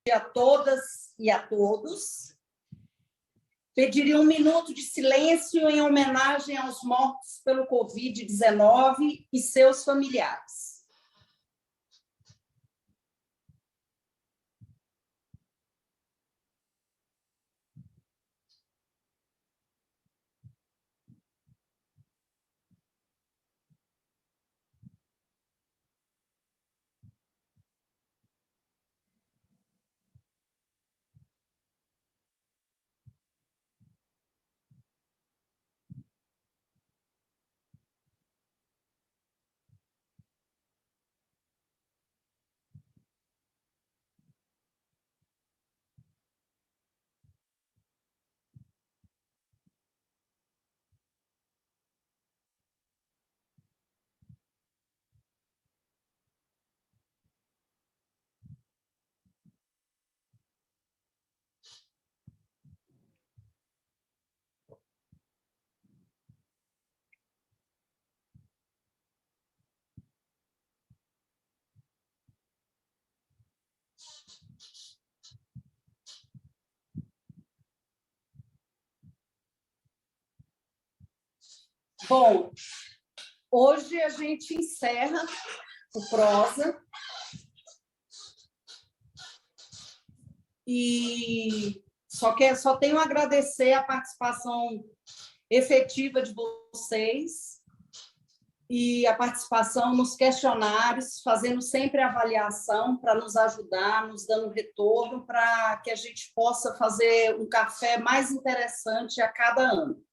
A todas e a todos. Pediria 1 minuto de silêncio em homenagem aos mortos pelo Covid-19 e seus familiares. Bom, hoje a gente encerra o Prosa e só tenho a agradecer a participação efetiva de vocês e a participação nos questionários, fazendo sempre avaliação para nos ajudar, nos dando retorno para que a gente possa fazer um café mais interessante a cada ano.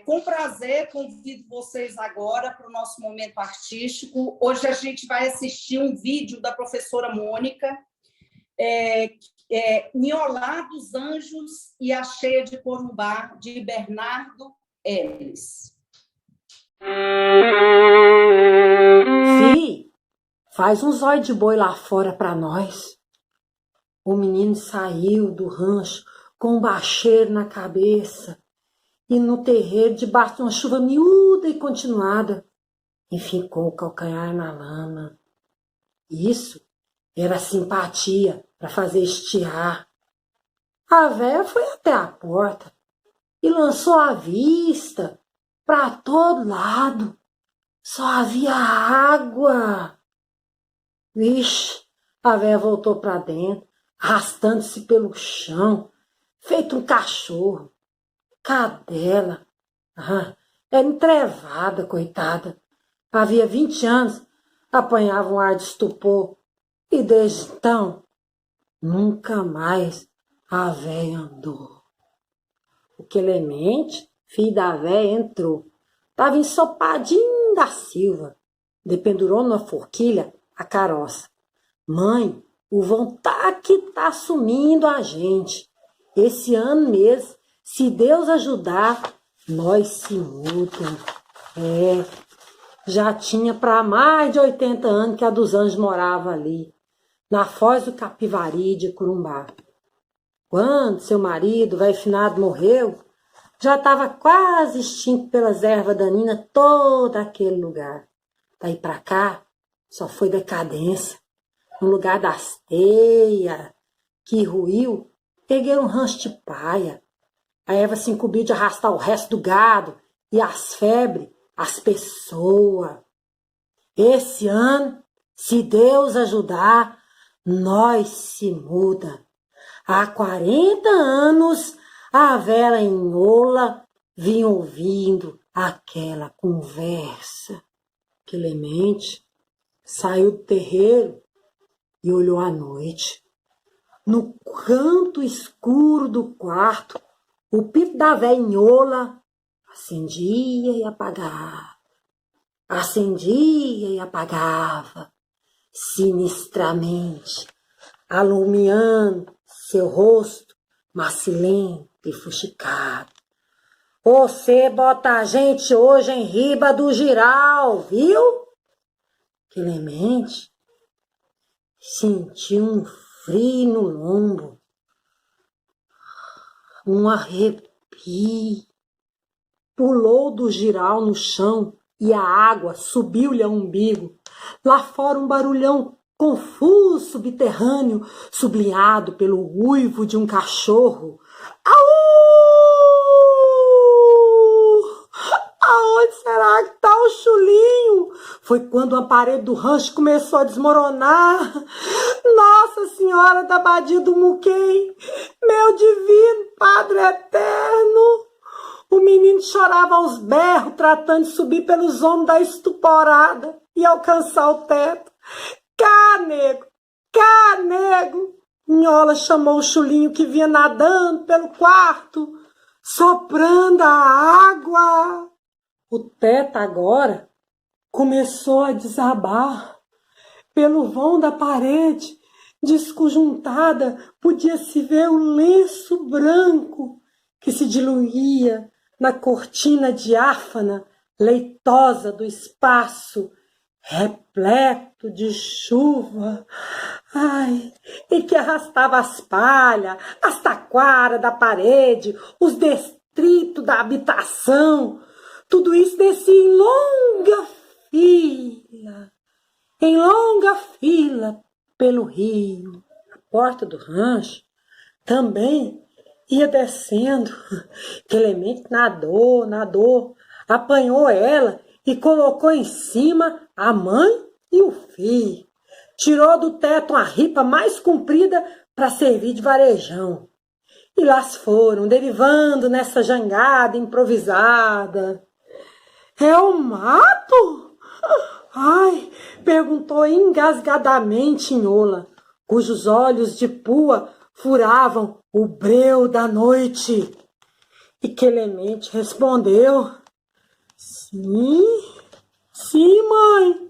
Com prazer, convido vocês agora para o nosso momento artístico. Hoje a gente vai assistir um vídeo da professora Mônica, Niolá dos Anjos e a Cheia de Corumbá, de Bernardo Ellis. Fih, faz um zóio de boi lá fora para nós. O menino saiu do rancho com um bacheiro na cabeça e no terreiro, debaixo de uma chuva miúda e continuada, e ficou o calcanhar na lama. Isso era simpatia para fazer estiar. A véia foi até a porta e lançou a vista para todo lado. Só havia água. Vixe, a véia voltou para dentro, arrastando-se pelo chão, feito um cachorro. Cadela. Era entrevada, coitada. Havia 20 anos, apanhava um ar de estupor. E desde então, nunca mais a véia andou. O Clemente, filho da véia, entrou. Estava ensopadinho da Silva. Dependurou numa forquilha a caroça. Mãe, o vão que tá sumindo a gente. Esse ano mesmo, se Deus ajudar, nós se mudamos. Já tinha para mais de 80 anos que a dos Anjos morava ali, na Foz do Capivari de Corumbá. Quando seu marido, velho finado, morreu, já estava quase extinto pelas ervas daninhas todo aquele lugar. Daí para cá, só foi decadência. No lugar das teias que ruiu, peguei um rancho de paia. A Eva se incumbiu de arrastar o resto do gado e as febres, as pessoas. Esse ano, se Deus ajudar, nós se muda. Há 40 anos, a Vera Enhola vinha ouvindo aquela conversa. Clemente saiu do terreiro e olhou à noite. No canto escuro do quarto, o pito da velhinhola acendia e apagava, acendia e apagava, sinistramente, alumiando seu rosto macilento e fuxicado. Você bota a gente hoje em riba do giral, viu? Clemente sentiu um frio no lombo, um arrepio. Pulou do giral no chão e a água subiu-lhe ao umbigo. Lá fora um barulhão confuso subterrâneo, sublinhado pelo uivo de um cachorro. Au! Aonde será que está o chulinho? Foi quando a parede do rancho começou a desmoronar. Nossa Senhora da Badia do Muquem, meu divino Padre Eterno! O menino chorava aos berros, tratando de subir pelos ombros da estuporada e alcançar o teto. Cá, nego! Cá, nego! Nhola chamou o chulinho que vinha nadando pelo quarto, soprando a água. O teto agora começou a desabar. Pelo vão da parede, desconjuntada, podia-se ver o lenço branco que se diluía na cortina diáfana, leitosa do espaço, repleto de chuva, ai, e que arrastava as palhas, as taquaras da parede, os detritos da habitação. Tudo isso descia em longa fila pelo rio. A porta do rancho também ia descendo. Clemente nadou, apanhou ela e colocou em cima a mãe e o filho. Tirou do teto uma ripa mais comprida para servir de varejão. E lá se foram, derivando nessa jangada improvisada. É o mato? Ai, perguntou engasgadamente Nhola, cujos olhos de pua furavam o breu da noite. E Clemente respondeu: sim, mãe,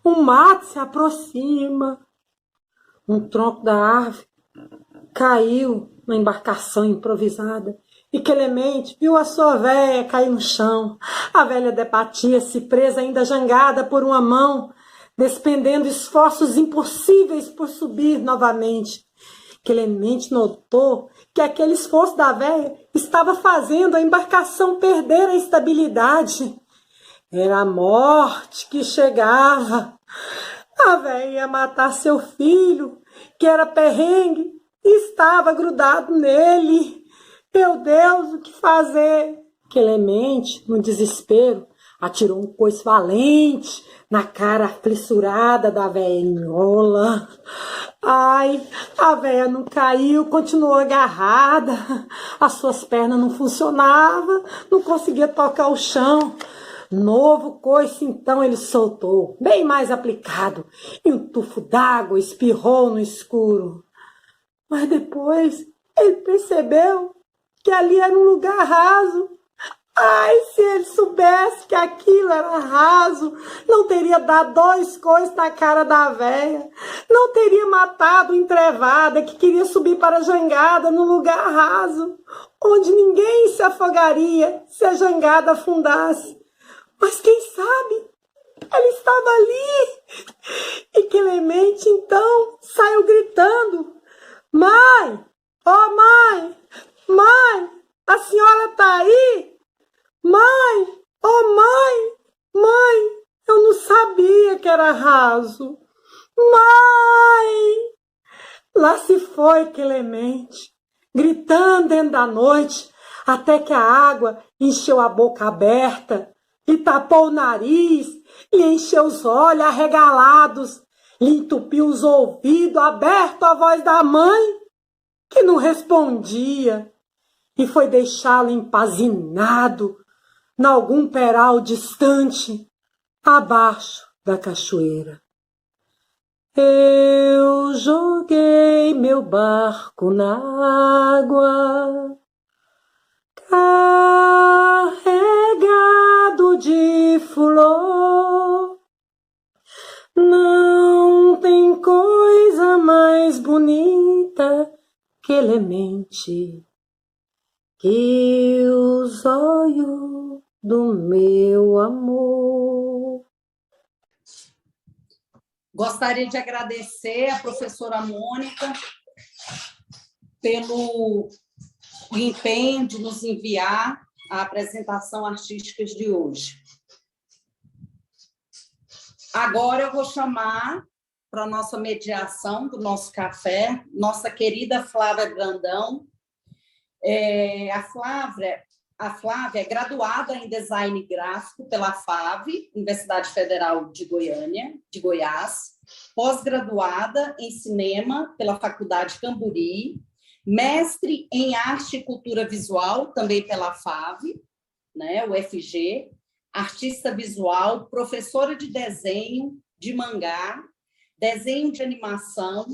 o mato se aproxima. Um tronco da árvore caiu na embarcação improvisada e Clemente viu a sua véia cair no chão. A velha debatia-se, presa ainda jangada por uma mão, despendendo esforços impossíveis por subir novamente. Clemente notou que aquele esforço da véia estava fazendo a embarcação perder a estabilidade. Era a morte que chegava. A véia ia matar seu filho, que era perrengue, e estava grudado nele. Meu Deus, o que fazer? Clemente, no desespero, atirou um coice valente na cara aflissurada da véia Nhola. Ai, a véia não caiu, continuou agarrada. As suas pernas não funcionavam, não conseguia tocar o chão. Novo coice, então, ele soltou, bem mais aplicado, e um tufo d'água espirrou no escuro. Mas depois ele percebeu que ali era um lugar raso. Ai, se ele soubesse que aquilo era raso, não teria dado 2 coices na cara da véia, não teria matado o entrevada que queria subir para a jangada no lugar raso, onde ninguém se afogaria se a jangada afundasse. Mas quem sabe? Ele estava ali. E Clemente, então, saiu gritando: mãe! Oh, mãe! Mãe! A senhora está aí? Mãe! Oh, mãe! Mãe! Eu não sabia que era raso. Mãe! Lá se foi Clemente, gritando dentro da noite, até que a água encheu a boca aberta, lhe tapou o nariz, lhe encheu os olhos arregalados, lhe entupiu os ouvidos, aberto à voz da mãe, que não respondia, e foi deixá-lo empazinado em algum peral distante, abaixo da cachoeira. Eu joguei meu barco na água, carregado de flor. Não tem coisa mais bonita, Clemente, que os olhos do meu amor. Gostaria de agradecer à professora Mônica pelo empenho de nos enviar a apresentação artística de hoje. Agora eu vou chamar a para a nossa mediação do nosso café, nossa querida Flávia Brandão. A Flávia é graduada em Design Gráfico pela FAV, Universidade Federal de Goiânia, de Goiás, pós-graduada em Cinema pela Faculdade Camburi, mestre em Arte e Cultura Visual, também pela FAV, né, UFG, artista visual, professora de desenho de mangá, desenho de animação,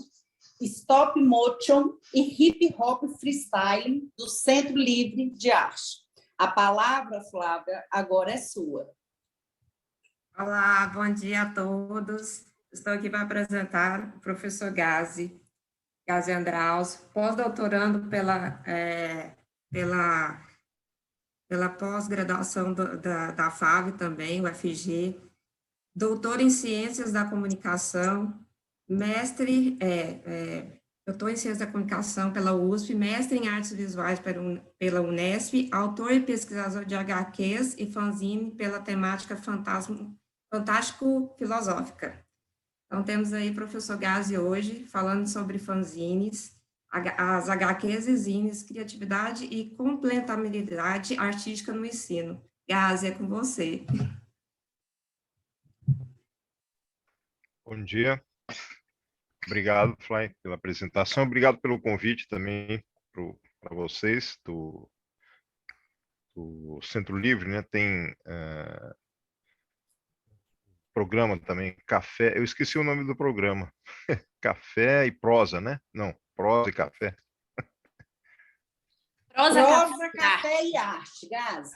stop motion e hip hop freestyle do Centro Livre de Arte. A palavra, Flávia, agora é sua. Olá, bom dia a todos. Estou aqui para apresentar o professor Gazi Andraus, pós-doutorando pela pós-graduação da FAV também, UFG, doutor em Ciências da Comunicação, doutor em Ciências da Comunicação pela USP, mestre em Artes Visuais pela Unesp, autor e pesquisador de HQs e fanzine pela temática fantástico-filosófica. Então, temos aí o professor Gazi hoje, falando sobre fanzines, as HQs e zines, criatividade e complementariedade artística no ensino. Gazi, é com você. Bom dia. Obrigado, Fly, pela apresentação. Obrigado pelo convite também para vocês do Centro Livre, né? Tem programa também, Café. Eu esqueci o nome do programa. Café e Prosa, né? Não, Prosa e Café. Prosa, café e arte, Gazi.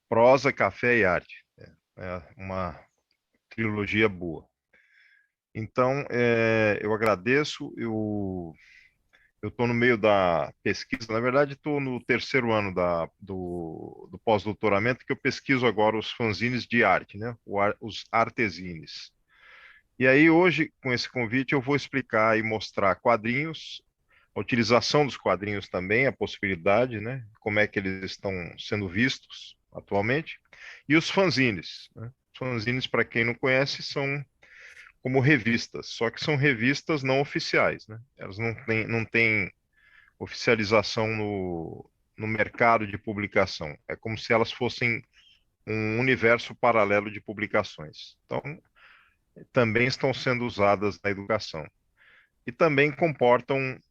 Prosa, Café e Arte. É uma trilogia boa. Então, eu agradeço. Eu estou no meio da pesquisa, na verdade, estou no terceiro ano do pós-doutoramento, que eu pesquiso agora os fanzines de arte, né? Os artezines. E aí, hoje, com esse convite, eu vou explicar e mostrar quadrinhos, a utilização dos quadrinhos também, a possibilidade, né? Como é que eles estão sendo vistos atualmente, e os fanzines, né? Os fanzines, para quem não conhece, são como revistas, só que são revistas não oficiais, né? Elas não têm oficialização no mercado de publicação. É como se elas fossem um universo paralelo de publicações. Então, também estão sendo usadas na educação. E também comportam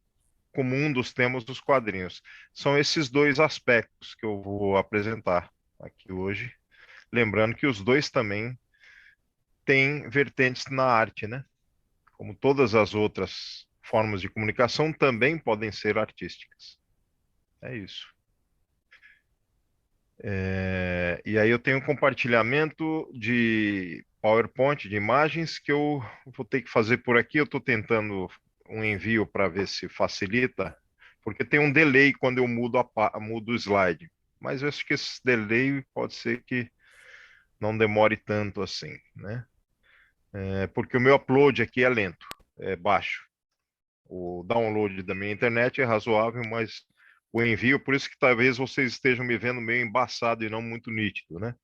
como um dos temas dos quadrinhos. São esses dois aspectos que eu vou apresentar aqui hoje. Lembrando que os dois também têm vertentes na arte, né? Como todas as outras formas de comunicação, também podem ser artísticas. É isso. E aí eu tenho um compartilhamento de PowerPoint, de imagens, que eu vou ter que fazer por aqui. Eu estou tentando um envio para ver se facilita, porque tem um delay quando eu mudo o slide. Mas eu acho que esse delay pode ser que não demore tanto assim, né? Porque o meu upload aqui é lento, é baixo. O download da minha internet é razoável, mas o envio, por isso que talvez vocês estejam me vendo meio embaçado e não muito nítido, né?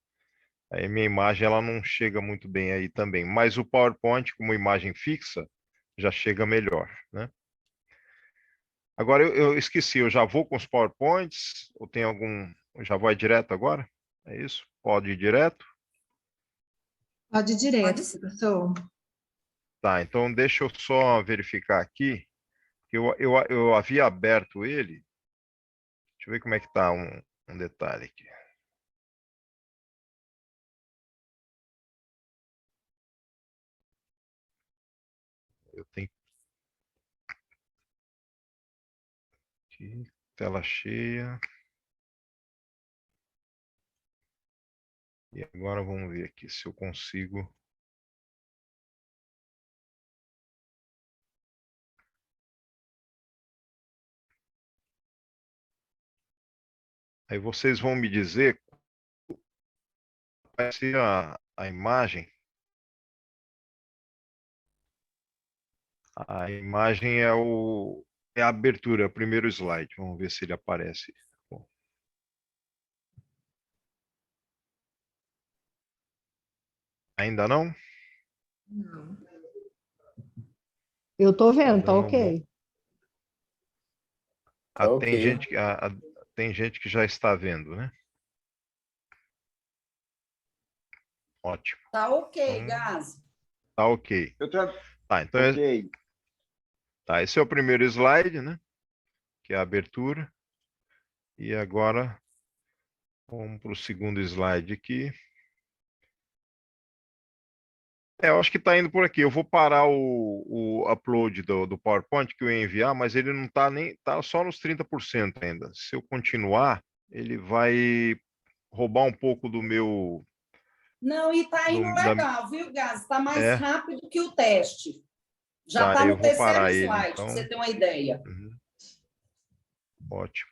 Aí minha imagem ela não chega muito bem aí também, mas o PowerPoint como imagem fixa já chega melhor, né? Agora eu esqueci, eu já vou com os PowerPoints ou tem algum, já vai direto agora? É isso? Pode ir direto? Pode ir direto, Pode ser. professor. Tá, então deixa eu só verificar aqui, que eu havia aberto ele. Deixa eu ver como é que tá um detalhe aqui. Eu tenho aqui, tela cheia. E agora vamos ver aqui se eu consigo. Aí vocês vão me dizer qual vai ser a imagem. A imagem é a abertura, é o primeiro slide. Vamos ver se ele aparece. Bom, ainda não? Não. Eu tô Tá vendo, tá dando um bom. ok. Ah, Tá tem ok. gente tem gente que já está vendo, né? Ótimo. Tá ok, Então, Gazi. tá ok. Eu tra... Tá, então Ok. tá, esse é o primeiro slide, né? Que é a abertura. E agora vamos para o segundo slide aqui. Eu acho que está indo por aqui. Eu vou parar o upload do PowerPoint que eu ia enviar, mas ele não está nem, tá só nos 30% ainda. Se eu continuar, ele vai roubar um pouco do meu, Não, e tá indo da, legal, viu, Gazi? Está mais é, rápido que o teste. Já tá, está eu no vou terceiro parar ele, slide, para então. você ter uma ideia. Uhum, ótimo.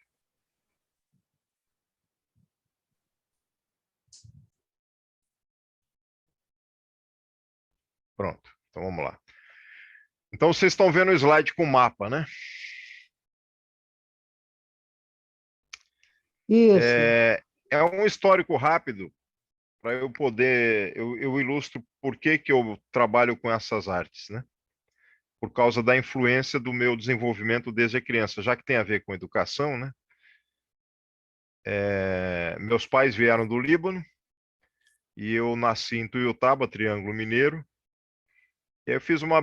Pronto. Então vamos lá. Então vocês estão vendo o slide com o mapa, né? Isso. É um histórico rápido para eu poder, eu ilustro por que que eu trabalho com essas artes, né? Por causa da influência do meu desenvolvimento desde a criança, já que tem a ver com educação, né? Meus pais vieram do Líbano e eu nasci em Tuiutaba, Triângulo Mineiro. E aí eu fiz uma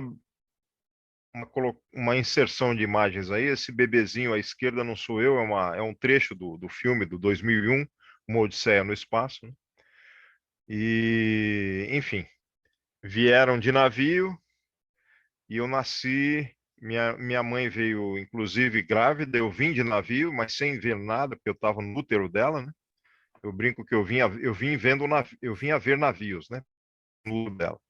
inserção de imagens aí. Esse bebezinho à esquerda não sou eu, é um trecho do filme do 2001, Uma Odisseia no Espaço, né? E, enfim, vieram de navio e eu nasci. Minha mãe veio, inclusive, grávida. Eu vim de navio, mas sem ver nada, porque eu estava no útero dela, né? Eu brinco que eu vim vendo, eu vim a ver navios, né? No útero dela.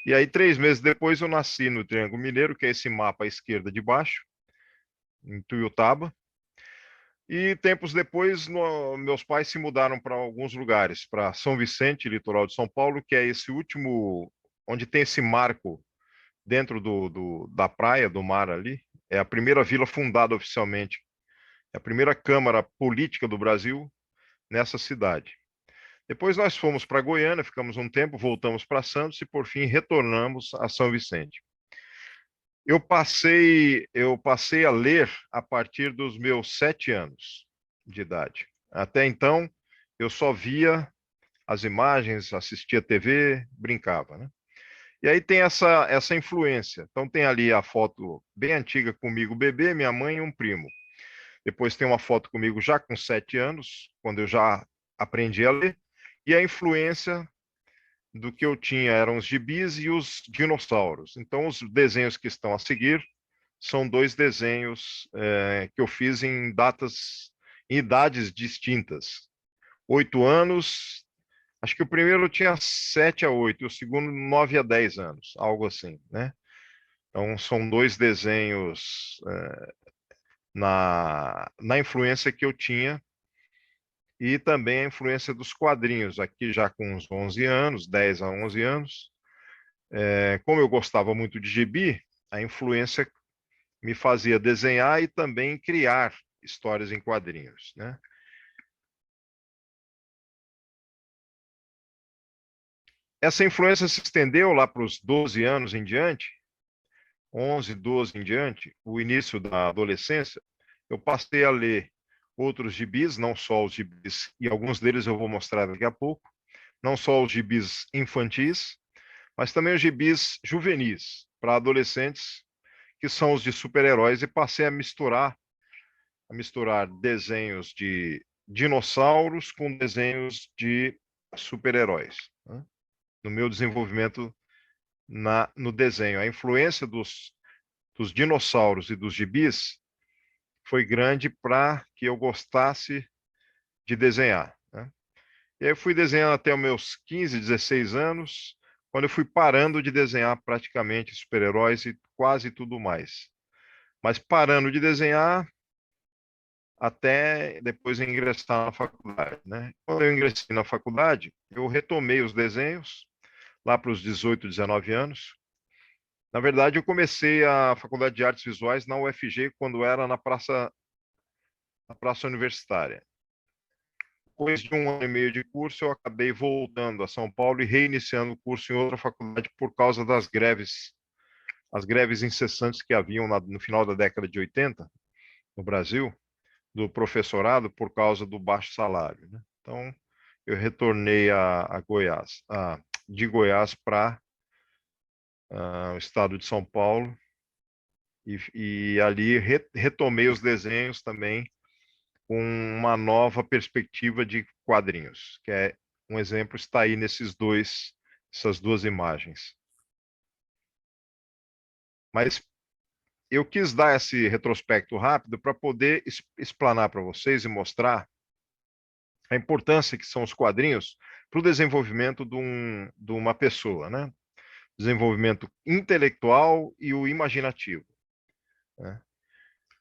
E aí, 3 meses depois, eu nasci no Triângulo Mineiro, que é esse mapa à esquerda de baixo, em Tuiutaba. E tempos depois, meus pais se mudaram para alguns lugares, para São Vicente, litoral de São Paulo, que é esse último, onde tem esse marco dentro da praia, do mar ali. É a primeira vila fundada oficialmente, é a primeira Câmara Política do Brasil nessa cidade. Depois nós fomos para Goiânia, ficamos um tempo, voltamos para Santos e, por fim, retornamos a São Vicente. Eu passei a ler a partir dos meus 7 anos de idade. Até então, eu só via as imagens, assistia TV, brincava, né? E aí tem essa influência. Então tem ali a foto bem antiga comigo, bebê, minha mãe e um primo. Depois tem uma foto comigo já com 7 anos, quando eu já aprendi a ler. E a influência do que eu tinha eram os gibis e os dinossauros. Então os desenhos que estão a seguir são dois desenhos que eu fiz em idades distintas. 8 anos, acho que o primeiro tinha 7 a 8, e o segundo 9 a 10 anos, algo assim, né? Então são dois desenhos na influência que eu tinha e também a influência dos quadrinhos, aqui já com uns 11 anos, 10 a 11 anos. Como eu gostava muito de gibi, a influência me fazia desenhar e também criar histórias em quadrinhos, né? Essa influência se estendeu lá para os 12 anos em diante, 11, 12 em diante, o início da adolescência. Eu passei a ler outros gibis, não só os gibis, e alguns deles eu vou mostrar daqui a pouco, não só os gibis infantis, mas também os gibis juvenis, para adolescentes, que são os de super-heróis, e passei a misturar desenhos de dinossauros com desenhos de super-heróis, né? No meu desenvolvimento no desenho. A influência dos dinossauros e dos gibis foi grande para que eu gostasse de desenhar, né? E aí eu fui desenhando até os meus 15, 16 anos, quando eu fui parando de desenhar praticamente super-heróis e quase tudo mais. Mas parando de desenhar até depois ingressar na faculdade, né? Quando eu ingressei na faculdade, eu retomei os desenhos lá para os 18, 19 anos. Na verdade, eu comecei a Faculdade de Artes Visuais na UFG quando era na praça universitária. Depois de 1 ano e meio de curso, eu acabei voltando a São Paulo e reiniciando o curso em outra faculdade por causa das greves as greves incessantes que haviam no final da década de 80 no Brasil, do professorado por causa do baixo salário, né? Então, eu retornei a Goiás, de Goiás para o estado de São Paulo, e ali retomei os desenhos também com uma nova perspectiva de quadrinhos, que é um exemplo está aí essas duas imagens. Mas eu quis dar esse retrospecto rápido para poder explanar para vocês e mostrar a importância que são os quadrinhos para o desenvolvimento de uma pessoa, né? Desenvolvimento intelectual e o imaginativo, né?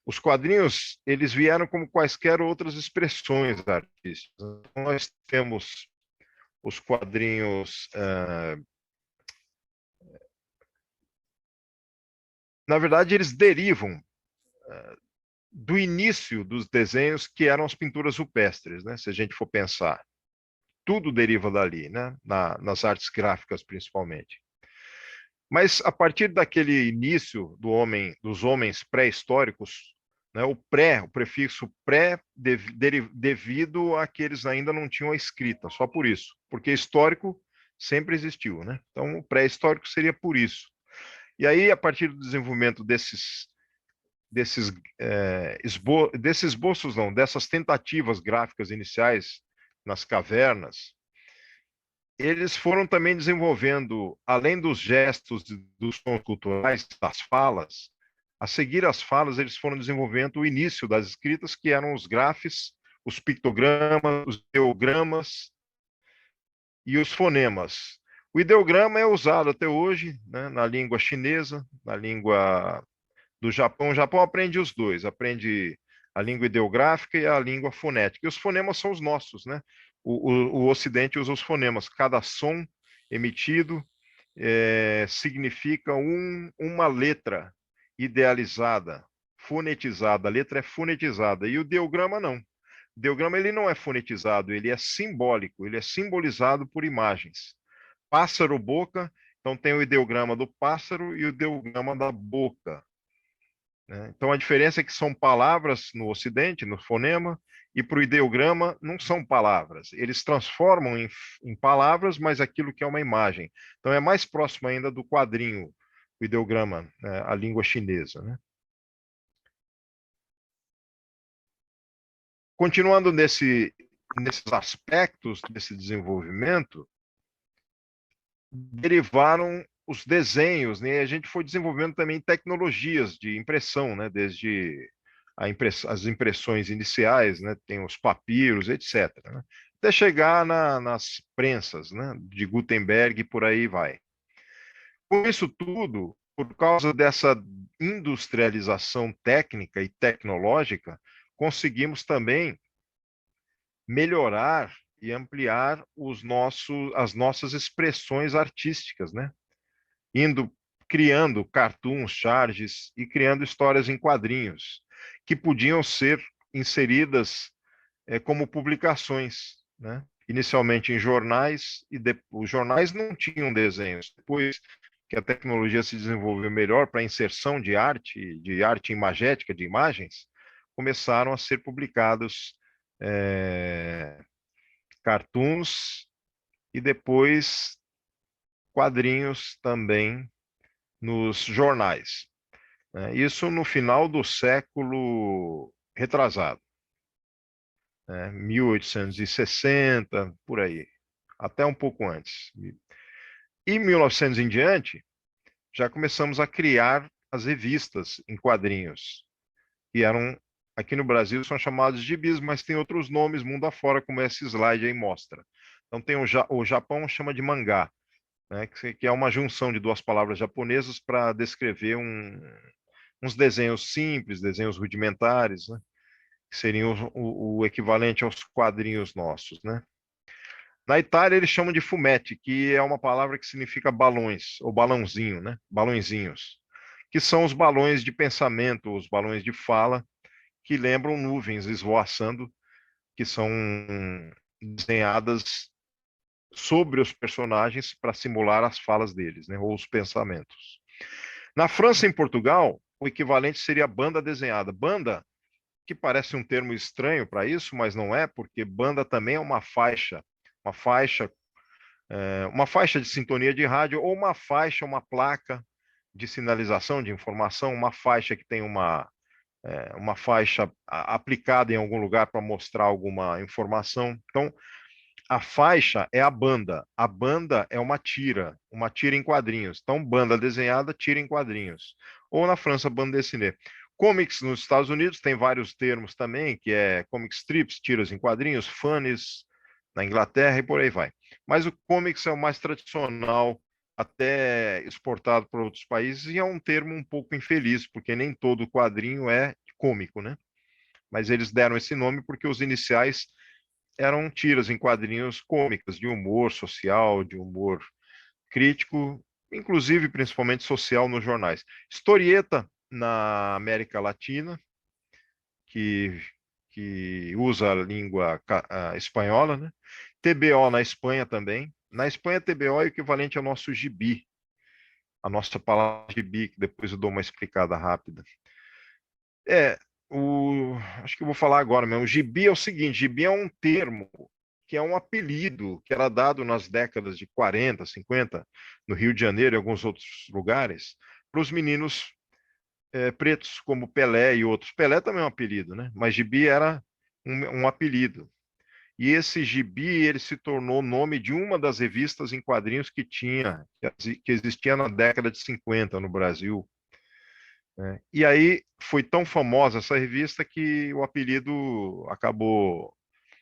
Os quadrinhos, eles vieram como quaisquer outras expressões artísticas. Então, nós temos os quadrinhos... na verdade, eles derivam do início dos desenhos, que eram as pinturas rupestres, né? Se a gente for pensar. Tudo deriva dali, né? Nas artes gráficas, principalmente. Mas, a partir daquele início dos homens pré-históricos, né, o prefixo pré, devido a que eles ainda não tinham a escrita, só por isso. Porque histórico sempre existiu, né? Então, o pré-histórico seria por isso. E aí, a partir do desenvolvimento desses esboços, não, dessas tentativas gráficas iniciais nas cavernas, eles foram também desenvolvendo, além dos gestos, dos sons culturais, das falas, a seguir as falas, eles foram desenvolvendo o início das escritas, que eram os grafes, os pictogramas, os ideogramas e os fonemas. O ideograma é usado até hoje, né, na língua chinesa, na língua do Japão. O Japão aprende os dois, aprende a língua ideográfica e a língua fonética. E os fonemas são os nossos, né? O Ocidente usa os fonemas. Cada som emitido significa uma letra idealizada, fonetizada. A letra é fonetizada. E o ideograma não. O ideograma ele não é fonetizado, ele é simbólico, ele é simbolizado por imagens. Pássaro, boca, então tem o ideograma do pássaro e o ideograma da boca. Então, a diferença é que são palavras no Ocidente, no fonema, e para o ideograma não são palavras. Eles transformam em palavras, mas aquilo que é uma imagem. Então, é mais próximo ainda do quadrinho, o ideograma, né, a língua chinesa, né? Continuando nesses aspectos desse desenvolvimento, derivaram os desenhos, né? A gente foi desenvolvendo também tecnologias de impressão, né? Desde as impressões iniciais, né? Tem os papiros, etc., né? Até chegar nas prensas, né? De Gutenberg e por aí vai. Com isso tudo, por causa dessa industrialização técnica e tecnológica, conseguimos também melhorar e ampliar as nossas expressões artísticas, né? Criando cartoons, charges e criando histórias em quadrinhos, que podiam ser inseridas como publicações, né? Inicialmente em jornais, os jornais não tinham desenhos. Depois que a tecnologia se desenvolveu melhor para a inserção de arte imagética, de imagens, começaram a ser publicados cartoons e depois quadrinhos também nos jornais, né? Isso no final do século retrasado, né? 1860, por aí, até um pouco antes. E 1900 em diante, já começamos a criar as revistas em quadrinhos, que aqui no Brasil são chamados de gibis, mas tem outros nomes mundo afora, como esse slide aí mostra. Então tem o Japão chama de mangá, né, que é uma junção de duas palavras japonesas para descrever uns desenhos simples, desenhos rudimentares, né, que seriam o equivalente aos quadrinhos nossos, né? Na Itália eles chamam de fumetti, que é uma palavra que significa balões, ou balãozinho, né? Balõezinhos, que são os balões de pensamento, os balões de fala, que lembram nuvens esvoaçando, que são desenhadas sobre os personagens para simular as falas deles, né, ou os pensamentos. Na França e em Portugal, o equivalente seria banda desenhada. Banda, que parece um termo estranho para isso, mas não é, porque banda também é uma faixa, uma faixa de sintonia de rádio, ou uma faixa, uma placa de sinalização de informação, uma faixa que tem uma faixa aplicada em algum lugar para mostrar alguma informação. Então, a faixa é a banda é uma tira em quadrinhos. Então, banda desenhada, tira em quadrinhos. Ou na França, bande dessinée. Comics nos Estados Unidos tem vários termos também, que é comic strips, tiras em quadrinhos, funnies na Inglaterra e por aí vai. Mas o comics é o mais tradicional, até exportado para outros países, e é um termo um pouco infeliz, porque nem todo quadrinho é cômico, né? Mas eles deram esse nome porque os iniciais eram tiras em quadrinhos cômicas, de humor social, de humor crítico, inclusive principalmente social nos jornais. Historieta na América Latina, que, que usa a língua espanhola, né? TBO na Espanha também. Na Espanha, TBO é equivalente ao nosso gibi, a nossa palavra gibi, que depois eu dou uma explicada rápida. Acho que eu vou falar agora mesmo. O gibi é o seguinte: gibi é um termo que é um apelido que era dado nas décadas de 40, 50, no Rio de Janeiro e alguns outros lugares, para os meninos pretos, como Pelé e outros. Pelé também é um apelido, né? Mas gibi era um apelido. E esse gibi ele se tornou nome de uma das revistas em quadrinhos que existia na década de 50 no Brasil. E aí foi tão famosa essa revista que o apelido acabou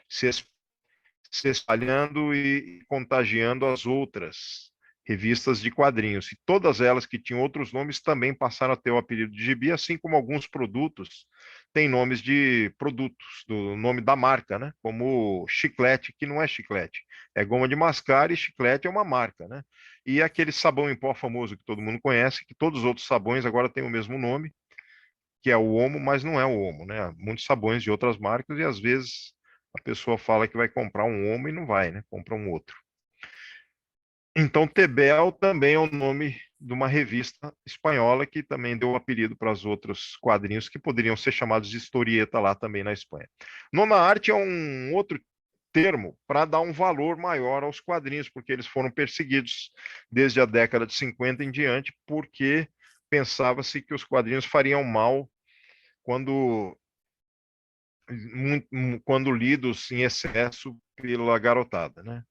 se, se espalhando e contagiando as outras revistas de quadrinhos. E todas elas que tinham outros nomes também passaram a ter o apelido de gibi, assim como alguns produtos têm nomes de produtos, do nome da marca, né? Como chiclete, que não é chiclete, é goma de mascar, e chiclete é uma marca, né? E aquele sabão em pó famoso que todo mundo conhece, que todos os outros sabões agora têm o mesmo nome, que é o Omo, mas não é o Omo, né? Muitos sabões de outras marcas e às vezes a pessoa fala que vai comprar um Omo e não vai, né? Compra um outro. Então, Tebel também é o nome de uma revista espanhola que também deu o apelido para os outros quadrinhos que poderiam ser chamados de historieta lá também na Espanha. Nona arte é um outro termo para dar um valor maior aos quadrinhos, porque eles foram perseguidos desde a década de 50 em diante, porque pensava-se que os quadrinhos fariam mal quando, quando lidos em excesso pela garotada, né?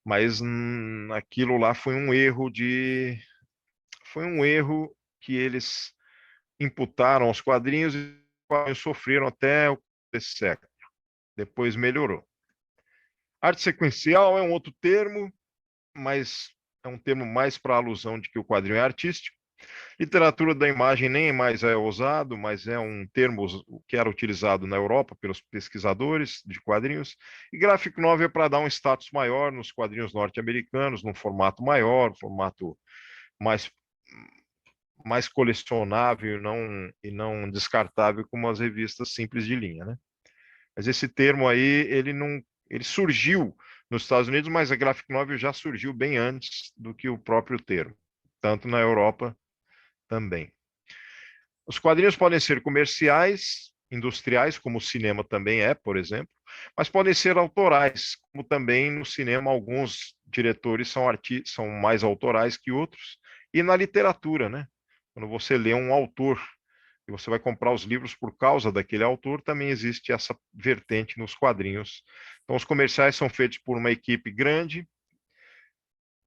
Mas aquilo lá foi um erro que eles imputaram aos quadrinhos e sofreram até o desse século. Depois melhorou. Arte sequencial é um outro termo, mas é um termo mais para alusão de que o quadrinho é artístico. Literatura da imagem nem mais é usado, mas é um termo que era utilizado na Europa pelos pesquisadores de quadrinhos. E graphic novel é para dar um status maior nos quadrinhos norte-americanos, num formato maior, formato mais, mais colecionável e não descartável como as revistas simples de linha, né? Mas esse termo aí, ele surgiu nos Estados Unidos, mas a graphic novel já surgiu bem antes do que o próprio termo, tanto na Europa também. Os quadrinhos podem ser comerciais, industriais, como o cinema também é, por exemplo, mas podem ser autorais, como também no cinema alguns diretores são mais autorais que outros, e na literatura, né? Quando você lê um autor e você vai comprar os livros por causa daquele autor, também existe essa vertente nos quadrinhos. Então, os comerciais são feitos por uma equipe grande,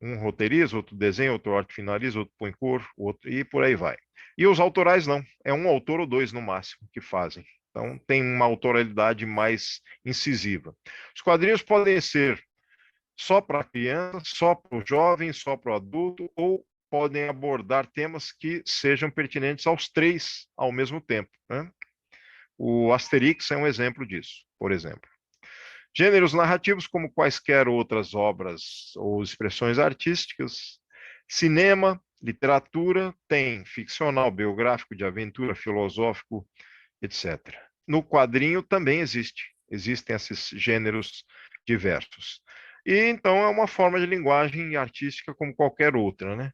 um roteiriza, outro desenha, outro arte finaliza, outro põe cor, outro, e por aí vai. E os autorais não, é um autor ou dois no máximo que fazem. Então tem uma autoralidade mais incisiva. Os quadrinhos podem ser só para criança, só para o jovem, só para o adulto, ou podem abordar temas que sejam pertinentes aos três ao mesmo tempo, né? O Asterix é um exemplo disso, por exemplo. Gêneros narrativos, como quaisquer outras obras ou expressões artísticas, cinema, literatura, tem ficcional, biográfico, de aventura, filosófico, etc. No quadrinho também existem esses gêneros diversos. E então é uma forma de linguagem artística como qualquer outra, né?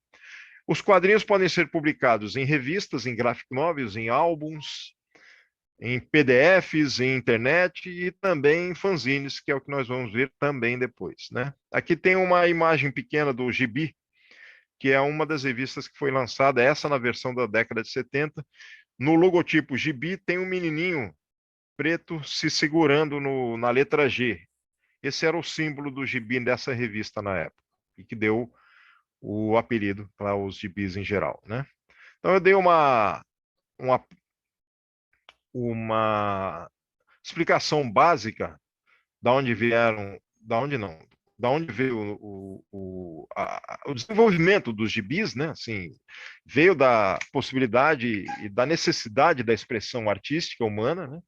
Os quadrinhos podem ser publicados em revistas, em graphic novels, em álbuns, em PDFs, em internet e também em fanzines, que é o que nós vamos ver também depois, né? Aqui tem uma imagem pequena do Gibi, que é uma das revistas que foi lançada, essa na versão da década de 70. No logotipo Gibi tem um menininho preto se segurando na letra G. Esse era o símbolo do Gibi dessa revista na época, e que deu o apelido para os gibis em geral, né? Então eu dei uma explicação básica da onde vieram, da onde não, da onde veio o desenvolvimento dos gibis, né? Assim, veio da possibilidade e da necessidade da expressão artística humana, né?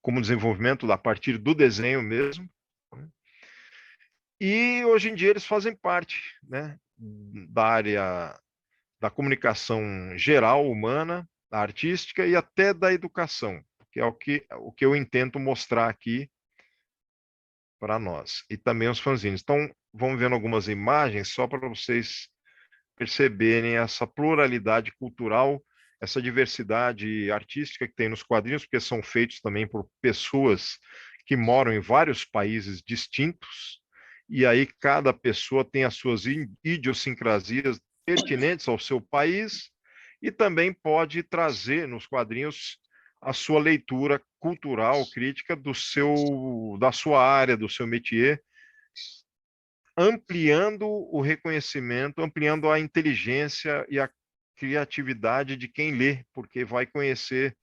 Como desenvolvimento a partir do desenho mesmo, né? E hoje em dia eles fazem parte, né, da área da comunicação geral humana, da artística e até da educação, que é o que eu intento mostrar aqui para nós. E também os fanzines. Então, vamos vendo algumas imagens só para vocês perceberem essa pluralidade cultural, essa diversidade artística que tem nos quadrinhos, porque são feitos também por pessoas que moram em vários países distintos, e aí cada pessoa tem as suas idiosincrasias pertinentes ao seu país, e também pode trazer nos quadrinhos a sua leitura cultural, crítica da sua área, do seu métier, ampliando o reconhecimento, ampliando a inteligência e a criatividade de quem lê, porque vai conhecer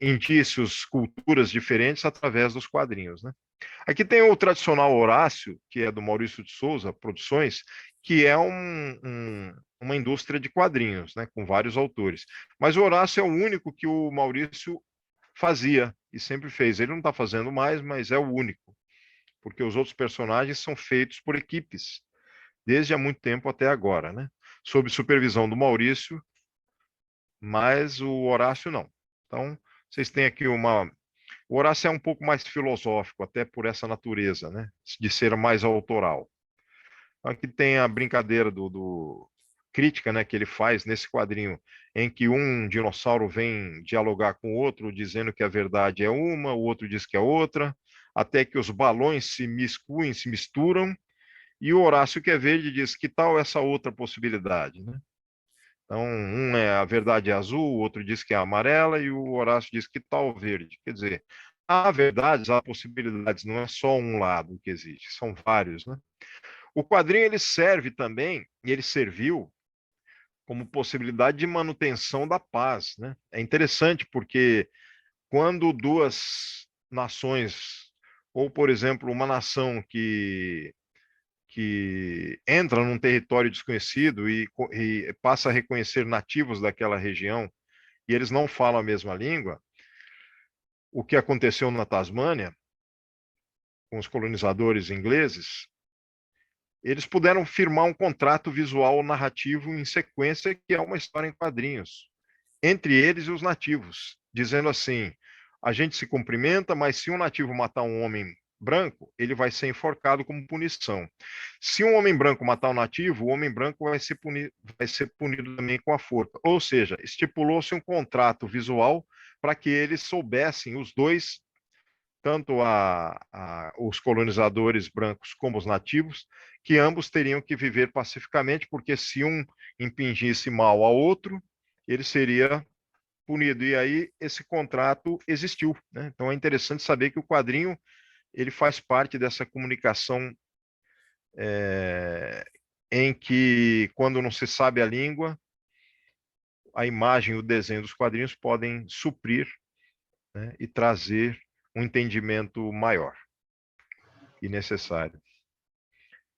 indícios, culturas diferentes através dos quadrinhos, né? Aqui tem o tradicional Horácio, que é do Maurício de Souza Produções, que é uma indústria de quadrinhos, né, com vários autores. Mas o Horácio é o único que o Maurício fazia e sempre fez. Ele não está fazendo mais, mas é o único, porque os outros personagens são feitos por equipes, desde há muito tempo até agora, né? Sob supervisão do Maurício, mas o Horácio não. Então, vocês têm aqui o Horácio é um pouco mais filosófico, até por essa natureza, né? De ser mais autoral. Aqui tem a brincadeira do crítica, né, que ele faz nesse quadrinho, em que um dinossauro vem dialogar com o outro, dizendo que a verdade é uma, o outro diz que é outra, até que os balões se miscuem, se misturam, e o Horácio, que é verde, diz que tal essa outra possibilidade, né? Então, a verdade é azul, o outro diz que é amarela, e o Horácio diz que tal verde. Quer dizer, há verdades, há possibilidades, não é só um lado que existe, são vários, né? O quadrinho ele serve também, e ele serviu como possibilidade de manutenção da paz, né? É interessante porque quando duas nações, ou por exemplo, uma nação que entra num território desconhecido e passa a reconhecer nativos daquela região e eles não falam a mesma língua, o que aconteceu na Tasmânia com os colonizadores ingleses, eles puderam firmar um contrato visual narrativo em sequência, que é uma história em quadrinhos, entre eles e os nativos, dizendo assim: a gente se cumprimenta, mas se um nativo matar um homem branco, ele vai ser enforcado como punição. Se um homem branco matar um nativo, o homem branco vai ser punido também com a forca. Ou seja, estipulou-se um contrato visual para que eles soubessem, os dois, tanto os colonizadores brancos como os nativos, que ambos teriam que viver pacificamente, porque se um impingisse mal ao outro, ele seria punido. E aí esse contrato existiu, né? Então é interessante saber que o quadrinho ele faz parte dessa comunicação em que, quando não se sabe a língua, a imagem e o desenho dos quadrinhos podem suprir, né, e trazer um entendimento maior e necessário.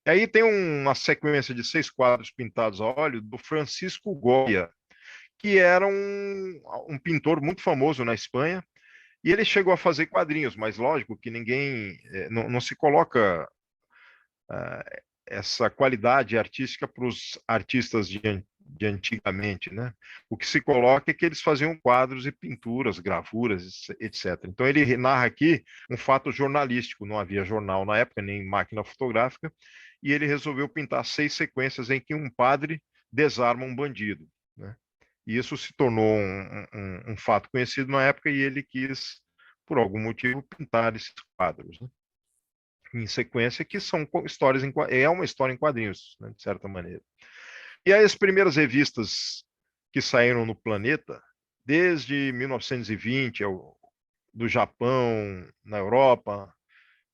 E aí tem uma sequência de 6 quadros pintados a óleo do Francisco Goya, que era um pintor muito famoso na Espanha, e ele chegou a fazer quadrinhos, mas lógico que ninguém, não se coloca essa qualidade artística para os artistas de antigamente, né? O que se coloca é que eles faziam quadros e pinturas, gravuras, etc. Então ele narra aqui um fato jornalístico, não havia jornal na época, nem máquina fotográfica, e ele resolveu pintar 6 sequências em que um padre desarma um bandido, né? E isso se tornou um fato conhecido na época e ele quis, por algum motivo, pintar esses quadros, né, em sequência, que são histórias é uma história em quadrinhos, né, de certa maneira. E aí as primeiras revistas que saíram no planeta, desde 1920, do Japão, na Europa,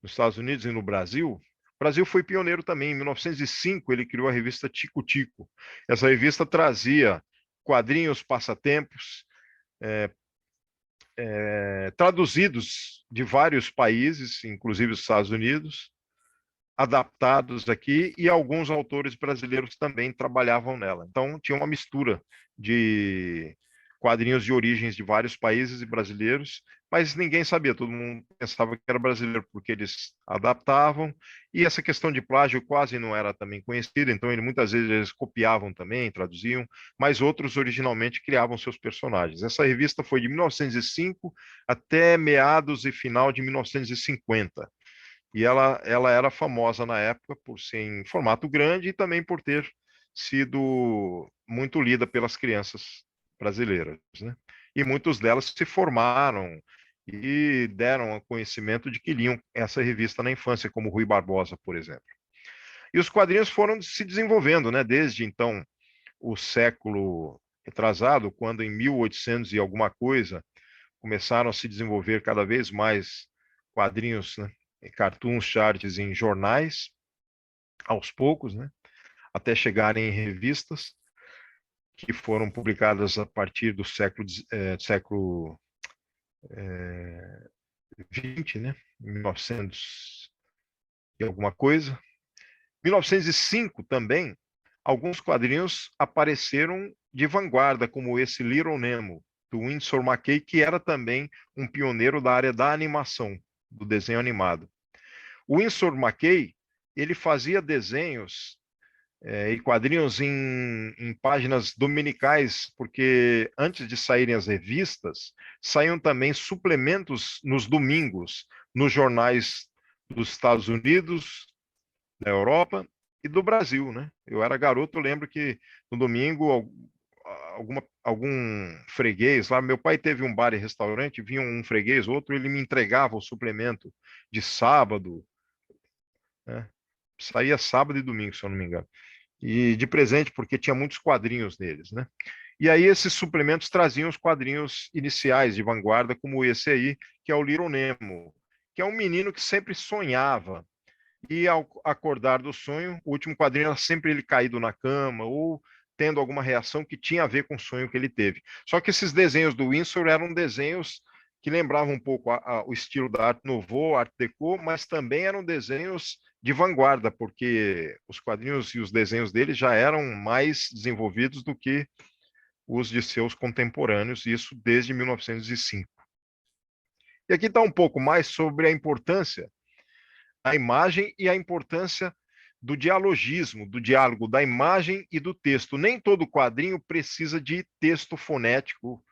nos Estados Unidos e no Brasil. O Brasil foi pioneiro também. Em 1905, ele criou a revista Tico Tico. Essa revista trazia quadrinhos, passatempos, traduzidos de vários países, inclusive os Estados Unidos, adaptados aqui, e alguns autores brasileiros também trabalhavam nela. Então, tinha uma mistura de quadrinhos de origens de vários países e brasileiros, mas ninguém sabia, todo mundo pensava que era brasileiro, porque eles adaptavam, e essa questão de plágio quase não era também conhecida, então muitas vezes eles copiavam também, traduziam, mas outros originalmente criavam seus personagens. Essa revista foi de 1905 até meados e final de 1950. E ela era famosa na época por ser em formato grande e também por ter sido muito lida pelas crianças brasileiras, né? E muitas delas se formaram e deram conhecimento de que liam essa revista na infância, como Rui Barbosa, por exemplo. E os quadrinhos foram se desenvolvendo, né? Desde então, o século retrasado, quando em 1800 e alguma coisa começaram a se desenvolver cada vez mais quadrinhos, né? Cartoons, charts em jornais, aos poucos, né? Até chegarem em revistas que foram publicadas a partir do século 20, né? 1900 e alguma coisa. 1905 também, alguns quadrinhos apareceram de vanguarda, como esse Little Nemo, do Winsor McCay, que era também um pioneiro da área da animação, do desenho animado. O Winsor McCay, ele fazia desenhos e quadrinhos em páginas dominicais, porque antes de saírem as revistas, saíam também suplementos nos domingos, nos jornais dos Estados Unidos, da Europa e do Brasil, né? Eu era garoto, eu lembro que no domingo algum freguês lá, meu pai teve um bar e restaurante, vinha um freguês, outro, ele me entregava o suplemento de sábado, né? Saía sábado e domingo, se eu não me engano. E de presente, porque tinha muitos quadrinhos neles, né? E aí esses suplementos traziam os quadrinhos iniciais de vanguarda, como esse aí, que é o Little Nemo, que é um menino que sempre sonhava. E ao acordar do sonho, o último quadrinho era sempre ele caído na cama ou tendo alguma reação que tinha a ver com o sonho que ele teve. Só que esses desenhos do Winsor eram desenhos que lembravam um pouco o estilo da Art Nouveau, Art Deco, mas também eram desenhos de vanguarda, porque os quadrinhos e os desenhos dele já eram mais desenvolvidos do que os de seus contemporâneos, isso desde 1905. E aqui está um pouco mais sobre a importância da imagem e a importância do dialogismo, do diálogo da imagem e do texto. Nem todo quadrinho precisa de texto fonético,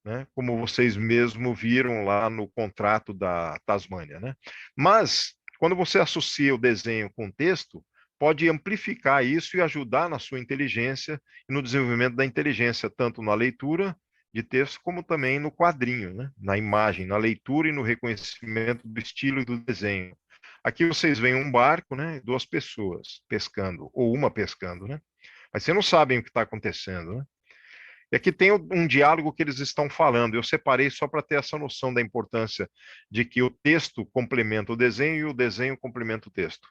né, como vocês mesmo viram lá no contrato da Tasmânia, né? Mas, quando você associa o desenho com o texto, pode amplificar isso e ajudar na sua inteligência e no desenvolvimento da inteligência, tanto na leitura de texto, como também no quadrinho, né? Na imagem, na leitura e no reconhecimento do estilo e do desenho. Aqui vocês veem um barco, né? 2 pessoas pescando, ou uma pescando, né? Mas vocês não sabem o que está acontecendo, né? E aqui tem um diálogo que eles estão falando. Eu separei só para ter essa noção da importância de que o texto complementa o desenho e o desenho complementa o texto.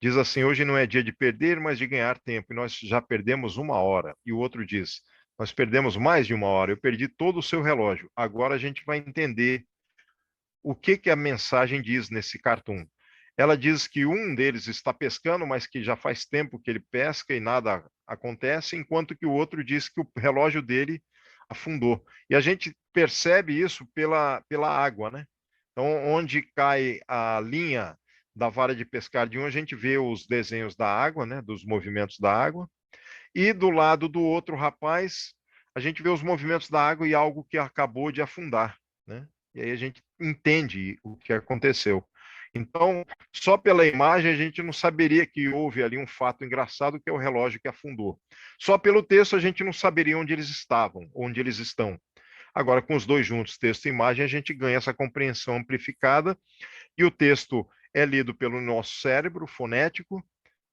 Diz assim: hoje não é dia de perder, mas de ganhar tempo. E nós já perdemos 1 hora. E o outro diz: nós perdemos mais de 1 hora. Eu perdi todo o seu relógio. Agora a gente vai entender o que a mensagem diz nesse cartoon. Ela diz que um deles está pescando, mas que já faz tempo que ele pesca e nada acontece, enquanto que o outro diz que o relógio dele afundou. E a gente percebe isso pela água, né? Então, onde cai a linha da vara de pescar de um, a gente vê os desenhos da água, né? Dos movimentos da água. E do lado do outro rapaz, a gente vê os movimentos da água e algo que acabou de afundar, né? E aí a gente entende o que aconteceu. Então, só pela imagem a gente não saberia que houve ali um fato engraçado, que é o relógio que afundou. Só pelo texto a gente não saberia onde eles estavam, onde eles estão. Agora, com os dois juntos, texto e imagem, a gente ganha essa compreensão amplificada, e o texto é lido pelo nosso cérebro fonético,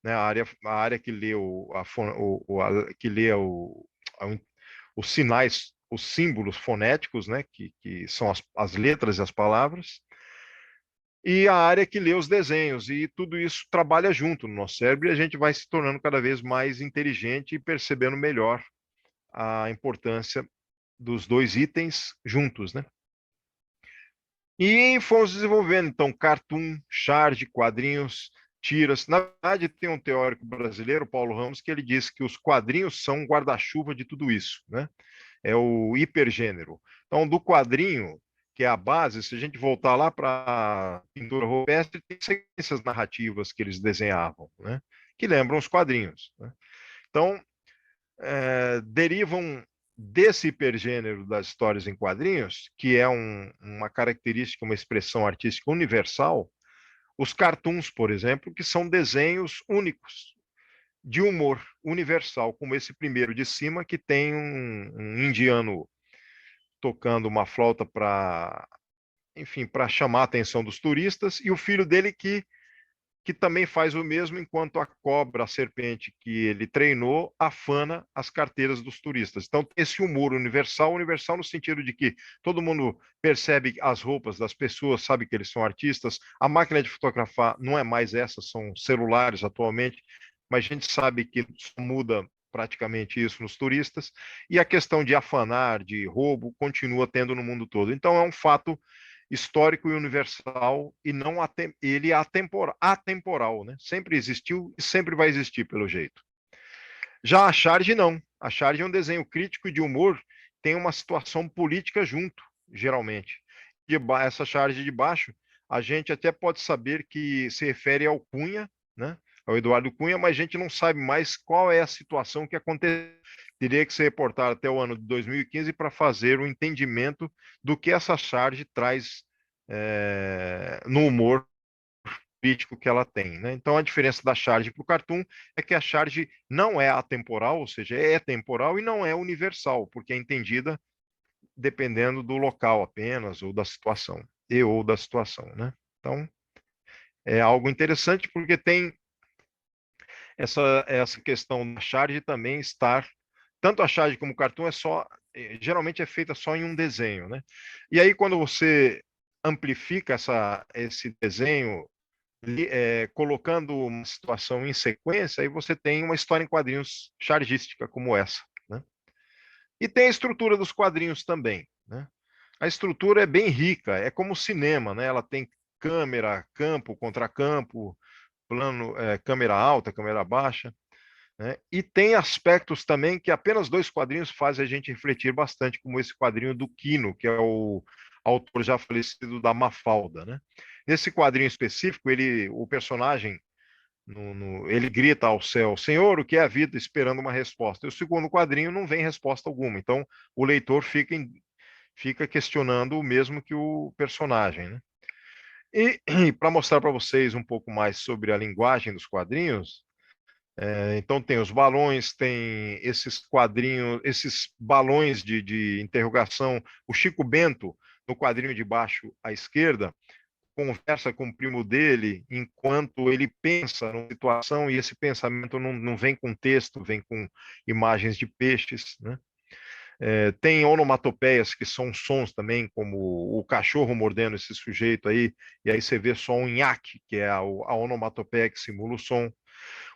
né, a área que lê, que lê os sinais, os símbolos fonéticos, né, que são as letras e as palavras, e a área que lê os desenhos, e tudo isso trabalha junto no nosso cérebro, e a gente vai se tornando cada vez mais inteligente e percebendo melhor a importância dos dois itens juntos, né? E fomos desenvolvendo, então, cartoon, charge, quadrinhos, tiras. Na verdade, tem um teórico brasileiro, Paulo Ramos, que ele diz que os quadrinhos são um guarda-chuva de tudo isso, né? É o hipergênero. Então, do quadrinho, que é a base, se a gente voltar lá para a pintura rupestre, tem sequências narrativas que eles desenhavam, né? Que lembram os quadrinhos, né? Então, derivam desse hipergênero das histórias em quadrinhos, que é uma característica, uma expressão artística universal, os cartoons, por exemplo, que são desenhos únicos, de humor universal, como esse primeiro de cima, que tem um indiano tocando uma flauta para, enfim, para chamar a atenção dos turistas, e o filho dele que também faz o mesmo, enquanto a cobra, a serpente que ele treinou, afana as carteiras dos turistas. Então, esse humor universal, universal no sentido de que todo mundo percebe as roupas das pessoas, sabe que eles são artistas. A máquina de fotografar não é mais essa, são celulares atualmente, mas a gente sabe que muda praticamente isso nos turistas, e a questão de afanar, de roubo, continua tendo no mundo todo. Então, é um fato histórico e universal, e não ele é atemporal, né? Sempre existiu e sempre vai existir, pelo jeito. Já a charge, não. A charge é um desenho crítico e de humor, tem uma situação política junto, geralmente. Essa charge de baixo, a gente até pode saber que se refere ao Cunha, né? Ao Eduardo Cunha, mas a gente não sabe mais qual é a situação que aconteceu. Teria que se reportar até o ano de 2015 para fazer o entendimento do que essa charge traz no humor crítico que ela tem, né? Então, a diferença da charge para o cartoon é que a charge não é atemporal, ou seja, é temporal, e não é universal, porque é entendida dependendo do local apenas, ou da situação, ou da situação, né? Então, é algo interessante, porque tem essa questão da charge também estar, tanto a charge como o cartoon geralmente é feita só em um desenho, né? E aí, quando você amplifica esse desenho, colocando uma situação em sequência, aí você tem uma história em quadrinhos chargística como essa, né? E tem a estrutura dos quadrinhos também, né? A estrutura é bem rica, é como o cinema, né? Ela tem câmera, campo, contracampo, plano, câmera alta, câmera baixa, né? E tem aspectos também que apenas dois quadrinhos fazem a gente refletir bastante, como esse quadrinho do Quino, que é o autor já falecido da Mafalda, né? Nesse quadrinho específico, o personagem, ele grita ao céu: Senhor, o que é a vida? Esperando uma resposta. E o segundo quadrinho não vem resposta alguma. Então, o leitor fica questionando o mesmo que o personagem, né? E para mostrar para vocês um pouco mais sobre a linguagem dos quadrinhos, então tem os balões, tem esses quadrinhos, esses balões de interrogação. O Chico Bento, no quadrinho de baixo à esquerda, conversa com o primo dele enquanto ele pensa numa situação, e esse pensamento não vem com texto, vem com imagens de peixes, né? Tem onomatopeias, que são sons também, como o cachorro mordendo esse sujeito aí, e aí você vê só um nhaque, que é a onomatopeia que simula o som.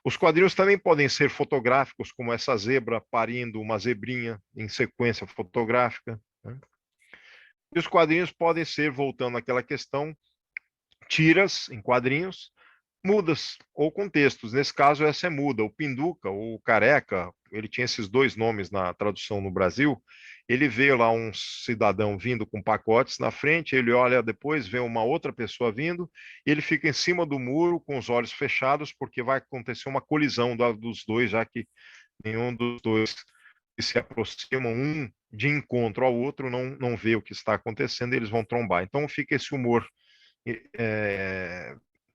Os quadrinhos também podem ser fotográficos, como essa zebra parindo uma zebrinha em sequência fotográfica, né? E os quadrinhos podem ser, voltando àquela questão, tiras em quadrinhos, mudas ou com textos. Nesse caso, essa é muda. O Pinduca, ou Careca, ele tinha esses dois nomes na tradução no Brasil. Ele vê lá um cidadão vindo com pacotes na frente, ele olha depois, vê uma outra pessoa vindo, e ele fica em cima do muro com os olhos fechados, porque vai acontecer uma colisão dos dois, já que nenhum dos dois que se aproximam, um de encontro ao outro, não vê o que está acontecendo, e eles vão trombar. Então fica esse humor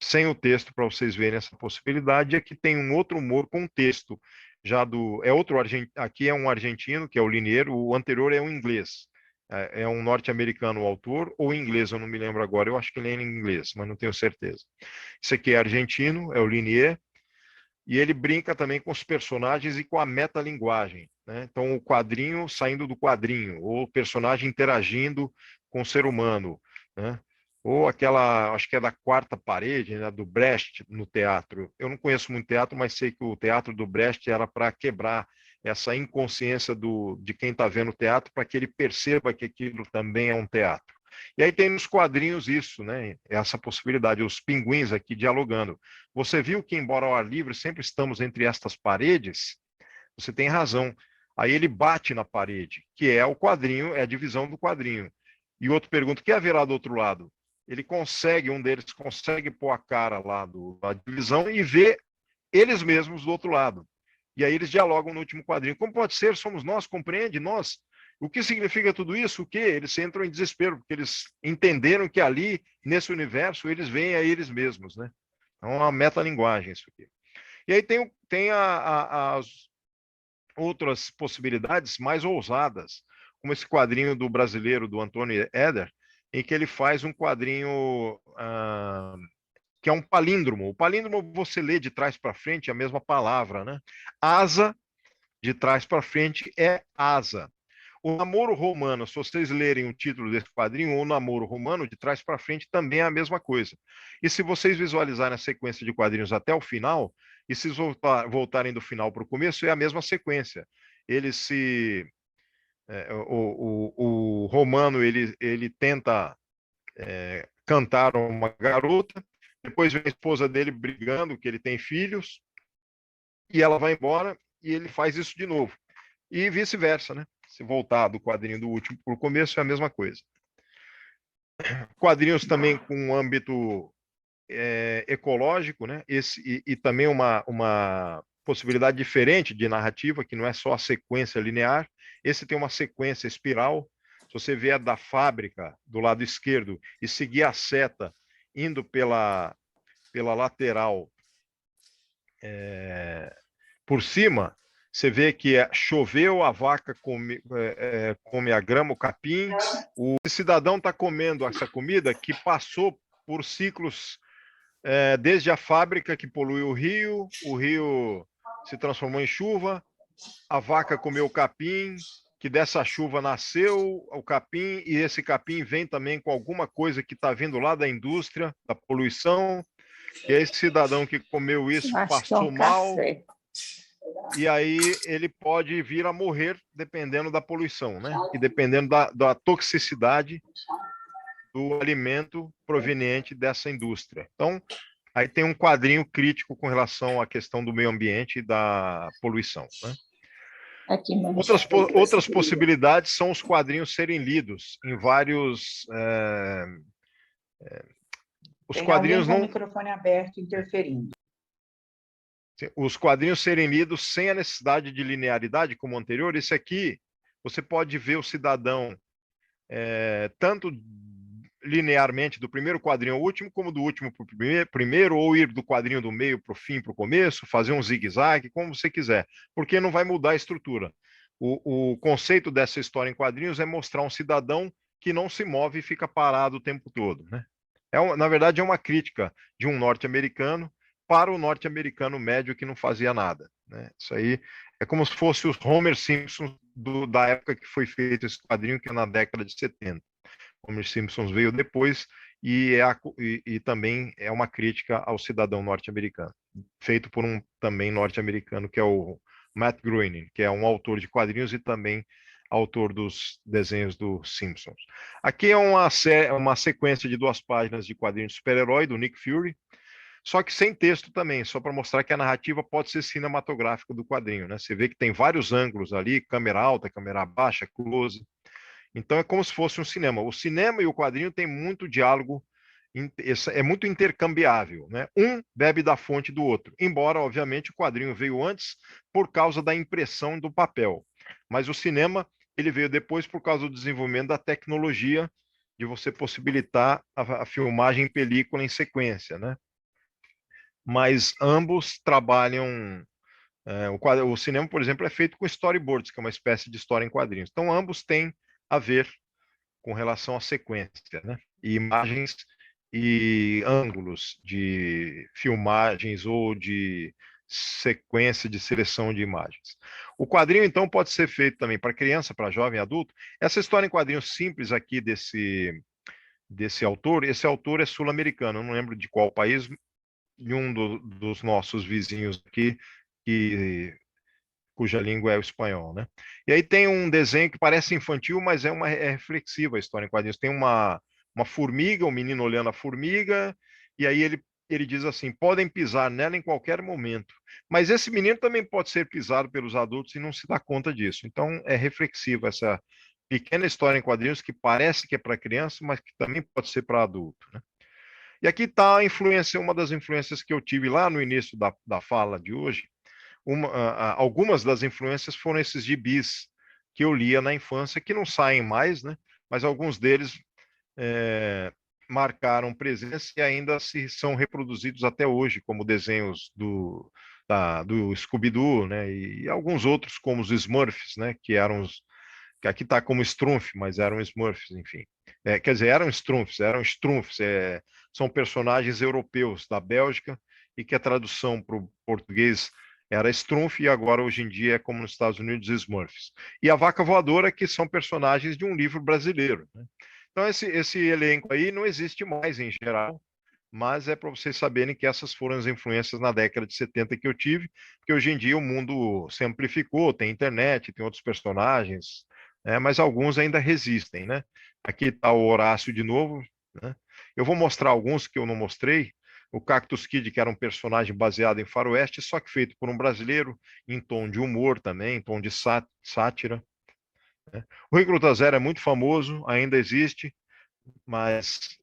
sem o texto para vocês verem essa possibilidade. Aqui tem um outro humor com texto, já aqui é um argentino, que é o Linier, o anterior é um inglês. É um norte-americano o autor, ou inglês, eu não me lembro agora, eu acho que ele é em inglês, mas não tenho certeza. Esse aqui é argentino, é o Linier, e ele brinca também com os personagens e com a metalinguagem, né? Então, o quadrinho saindo do quadrinho, ou o personagem interagindo com o ser humano, né? Ou aquela, acho que é da quarta parede, né, do Brecht no teatro. Eu não conheço muito teatro, mas sei que o teatro do Brecht era para quebrar essa inconsciência de quem está vendo o teatro, para que ele perceba que aquilo também é um teatro. E aí tem nos quadrinhos isso, né? Essa possibilidade, os pinguins aqui dialogando. Você viu que, embora ao ar livre sempre estamos entre estas paredes, você tem razão. Aí ele bate na parede, que é o quadrinho, é a divisão do quadrinho. E o outro pergunta, o que haverá do outro lado? Um deles consegue pôr a cara lá da divisão e ver eles mesmos do outro lado. E aí eles dialogam no último quadrinho. Como pode ser? Somos nós, compreende? Nós. O que significa tudo isso? O quê? Eles entram em desespero, porque eles entenderam que ali, nesse universo, eles veem a eles mesmos, né? Então, é uma metalinguagem isso aqui. E aí tem as outras possibilidades mais ousadas, como esse quadrinho do brasileiro, do Antônio Eder, em que ele faz um quadrinho que é um palíndromo. O palíndromo você lê de trás para frente a mesma palavra, né? Asa, de trás para frente, é asa. O namoro romano, se vocês lerem o título desse quadrinho, o namoro romano, de trás para frente, também é a mesma coisa. E se vocês visualizarem a sequência de quadrinhos até o final, e se voltarem do final para o começo, é a mesma sequência. Ele se... o romano, ele tenta cantar uma garota, depois vem a esposa dele brigando, que ele tem filhos, e ela vai embora, e ele faz isso de novo. E vice-versa, né? Se voltar do quadrinho do último para o começo, é a mesma coisa. Quadrinhos também com um âmbito ecológico, né? E também uma possibilidade diferente de narrativa, que não é só a sequência linear. Esse tem uma sequência espiral. Se você vier da fábrica, do lado esquerdo, e seguir a seta indo pela lateral por cima, você vê que choveu, a vaca come a grama, o capim. O cidadão está comendo essa comida que passou por ciclos desde a fábrica que poluiu o rio se transformou em chuva, a vaca comeu o capim, que dessa chuva nasceu o capim, e esse capim vem também com alguma coisa que está vindo lá da indústria, da poluição, e esse cidadão que comeu isso passou mal, e aí ele pode vir a morrer dependendo da poluição, né? E dependendo da toxicidade do alimento proveniente dessa indústria. Então, aí tem um quadrinho crítico com relação à questão do meio ambiente e da poluição, né? Outras possibilidades são os quadrinhos serem lidos em vários... os tem quadrinhos alguém com o microfone aberto interferindo. Os quadrinhos serem lidos sem a necessidade de linearidade, como o anterior. Esse aqui, você pode ver o cidadão tanto linearmente do primeiro quadrinho ao último, como do último para o primeiro, ou ir do quadrinho do meio para o fim, para o começo, fazer um zigue-zague, como você quiser, porque não vai mudar a estrutura. O conceito dessa história em quadrinhos é mostrar um cidadão que não se move e fica parado o tempo todo, né? Na verdade, é uma crítica de um norte-americano para o norte-americano médio que não fazia nada, né? Isso aí é como se fosse os Homer Simpson da época que foi feito esse quadrinho, que é na década de 70. Homer Simpson veio depois e também é uma crítica ao cidadão norte-americano, feito por um também norte-americano, que é o Matt Groening, que é um autor de quadrinhos e também autor dos desenhos dos Simpsons. Aqui é uma sequência de 2 páginas de quadrinhos de super-herói do Nick Fury, só que sem texto também, só para mostrar que a narrativa pode ser cinematográfica do quadrinho, né? Você vê que tem vários ângulos ali, câmera alta, câmera baixa, close. Então é como se fosse um cinema. O cinema e o quadrinho têm muito diálogo, é muito intercambiável, né? Um bebe da fonte do outro, embora, obviamente, o quadrinho veio antes por causa da impressão do papel. Mas o cinema, ele veio depois por causa do desenvolvimento da tecnologia de você possibilitar a filmagem em película em sequência, né? Mas ambos trabalham. O cinema, por exemplo, é feito com storyboards, que é uma espécie de história em quadrinhos. Então, ambos têm a ver com relação à sequência, né? E imagens e ângulos de filmagens ou de sequência de seleção de imagens. O quadrinho, então, pode ser feito também para criança, para jovem, adulto. Essa história em quadrinhos simples aqui desse autor, esse autor é sul-americano, eu não lembro de qual país, de um dos nossos vizinhos aqui, cuja língua é o espanhol, né? E aí tem um desenho que parece infantil, mas é reflexiva a história em quadrinhos. Tem uma formiga, um menino olhando a formiga, e aí ele diz assim: podem pisar nela em qualquer momento. Mas esse menino também pode ser pisado pelos adultos e não se dá conta disso. Então é reflexiva essa pequena história em quadrinhos que parece que é para criança, mas que também pode ser para adulto, né? E aqui está a influência, uma das influências que eu tive lá no início da fala de hoje. Algumas das influências foram esses gibis que eu lia na infância, que não saem mais, né? Mas alguns deles marcaram presença e ainda são reproduzidos até hoje, como desenhos do Scooby-Doo, né? E alguns outros, como os Smurfs, né? Que aqui está como Strumpf, mas eram Smurfs, enfim. Quer dizer, eram Strumpfs, são personagens europeus da Bélgica e que a tradução para o português era Strumpf e agora, hoje em dia, é como nos Estados Unidos, Smurfs. E a Vaca Voadora, que são personagens de um livro brasileiro, né? Então, esse elenco aí não existe mais em geral, mas é para vocês saberem que essas foram as influências na década de 70 que eu tive, porque hoje em dia o mundo se amplificou, tem internet, tem outros personagens, mas alguns ainda resistem, né? Aqui está o Horácio de novo, né? Eu vou mostrar alguns que eu não mostrei. O Cactus Kid, que era um personagem baseado em faroeste, só que feito por um brasileiro, em tom de humor também, em tom de sátira, né? O Recruta Zero é muito famoso, ainda existe, mas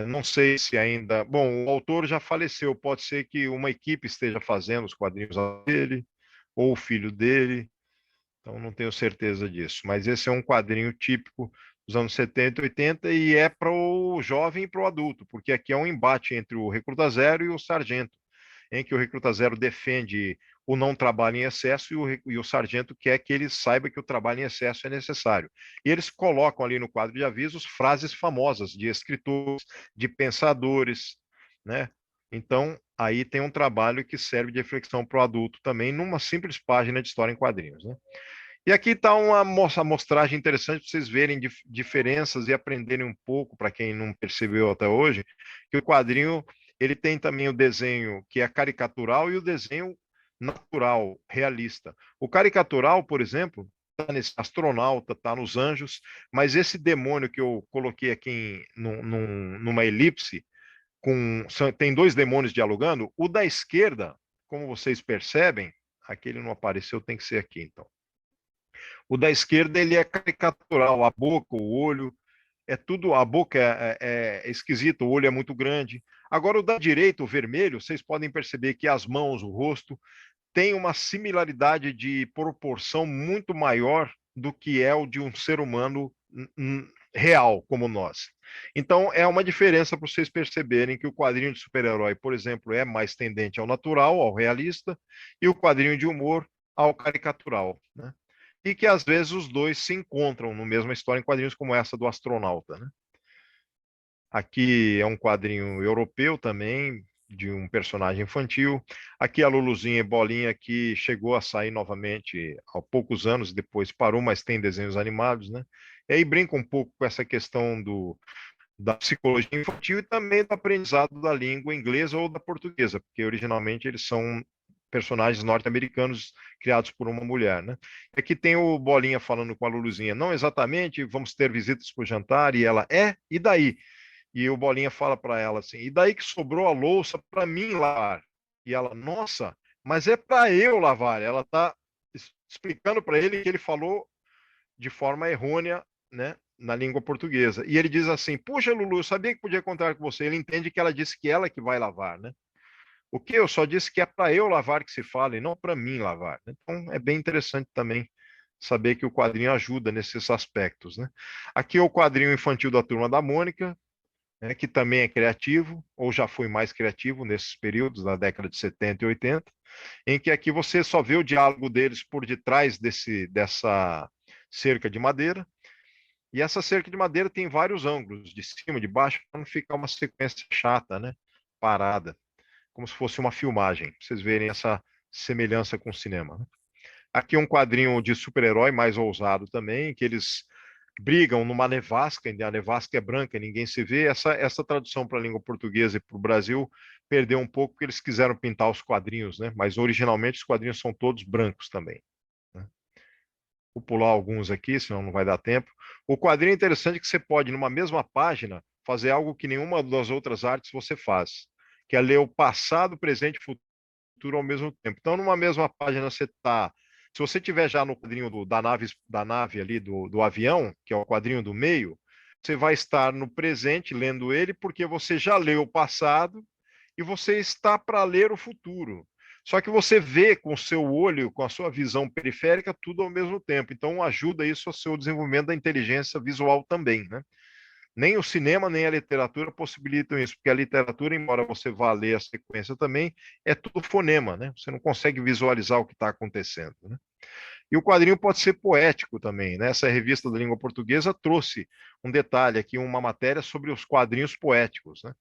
não sei se ainda. Bom, o autor já faleceu, pode ser que uma equipe esteja fazendo os quadrinhos dele, ou o filho dele, então não tenho certeza disso. Mas esse é um quadrinho típico dos anos 70 e 80 e é para o jovem e para o adulto, porque aqui é um embate entre o Recruta Zero e o Sargento, em que o Recruta Zero defende o não trabalho em excesso e o sargento quer que ele saiba que o trabalho em excesso é necessário. E eles colocam ali no quadro de avisos frases famosas de escritores, de pensadores, né? Então, aí tem um trabalho que serve de reflexão para o adulto também, numa simples página de história em quadrinhos, né? E aqui está uma amostragem interessante para vocês verem diferenças e aprenderem um pouco, para quem não percebeu até hoje, que o quadrinho ele tem também o desenho que é caricatural e o desenho natural, realista. O caricatural, por exemplo, está nesse astronauta, está nos anjos, mas esse demônio que eu coloquei aqui numa elipse, tem dois demônios dialogando, o da esquerda, como vocês percebem, aquele não apareceu, tem que ser aqui então. O da esquerda ele é caricatural, a boca, o olho, é tudo, a boca é esquisita, o olho é muito grande. Agora o da direita, o vermelho, vocês podem perceber que as mãos, o rosto, tem uma similaridade de proporção muito maior do que é o de um ser humano real, como nós. Então, é uma diferença para vocês perceberem que o quadrinho de super-herói, por exemplo, é mais tendente ao natural, ao realista, e o quadrinho de humor ao caricatural, né? E que às vezes os dois se encontram no mesma história em quadrinhos como essa do astronauta, né? Aqui é um quadrinho europeu também, de um personagem infantil. Aqui a Luluzinha e Bolinha, que chegou a sair novamente há poucos anos, depois parou, mas tem desenhos animados, né? E aí brinca um pouco com essa questão da psicologia infantil e também do aprendizado da língua inglesa ou da portuguesa, porque originalmente eles são personagens norte-americanos criados por uma mulher, né? Aqui tem o Bolinha falando com a Luluzinha, não exatamente, vamos ter visitas para o jantar, e ela, e daí? E o Bolinha fala para ela assim, e daí que sobrou a louça para mim lavar? E ela, nossa, mas é para eu lavar. Ela está explicando para ele que ele falou de forma errônea, né, na língua portuguesa. E ele diz assim, puxa, Lulu, eu sabia que podia contar com você. Ele entende que ela disse que ela que vai lavar, né? O que eu só disse que é para eu lavar que se fala e não para mim lavar. Então é bem interessante também saber que o quadrinho ajuda nesses aspectos, né? Aqui é o quadrinho infantil da Turma da Mônica, né, que também é criativo, ou já foi mais criativo nesses períodos, na década de 70 e 80, em que aqui você só vê o diálogo deles por detrás dessa cerca de madeira, e essa cerca de madeira tem vários ângulos, de cima, de baixo, para não ficar uma sequência chata, né? Parada, como se fosse uma filmagem, pra vocês verem essa semelhança com o cinema, né? Aqui um quadrinho de super-herói mais ousado também, que eles brigam numa nevasca, a nevasca é branca, ninguém se vê. Essa tradução para a língua portuguesa e para o Brasil perdeu um pouco, porque eles quiseram pintar os quadrinhos, né? Mas originalmente os quadrinhos são todos brancos também, né? Vou pular alguns aqui, senão não vai dar tempo. O quadrinho é interessante que você pode, numa mesma página, fazer algo que nenhuma das outras artes você faz, que é ler o passado, presente e futuro ao mesmo tempo. Então, numa mesma página, você está. Se você tiver já no quadrinho da nave ali, do avião, que é o quadrinho do meio, você vai estar no presente lendo ele, porque você já leu o passado e você está para ler o futuro. Só que você vê com o seu olho, com a sua visão periférica, tudo ao mesmo tempo. Então, ajuda isso ao seu desenvolvimento da inteligência visual também, né? Nem o cinema, nem a literatura possibilitam isso, porque a literatura, embora você vá ler a sequência também, é tudo fonema, né? Você não consegue visualizar o que está acontecendo, né? E o quadrinho pode ser poético também, né? Essa revista da língua portuguesa trouxe um detalhe aqui, uma matéria sobre os quadrinhos poéticos, né?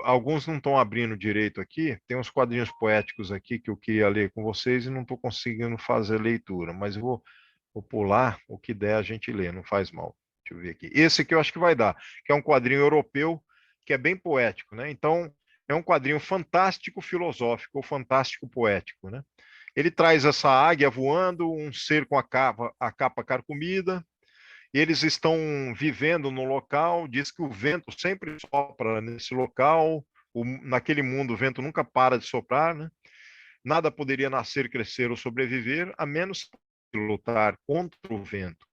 Alguns não estão abrindo direito aqui, tem uns quadrinhos poéticos aqui que eu queria ler com vocês e não estou conseguindo fazer leitura, mas eu vou pular, o que der a gente lê, não faz mal. Deixa eu ver aqui. Esse aqui eu acho que vai dar, que é um quadrinho europeu, que é bem poético, né? Então, é um quadrinho fantástico filosófico, ou fantástico poético, né? Ele traz essa águia voando, um ser com a capa carcomida, e eles estão vivendo no local, diz que o vento sempre sopra nesse local, naquele mundo o vento nunca para de soprar, né? Nada poderia nascer, crescer ou sobreviver, a menos lutar contra o vento.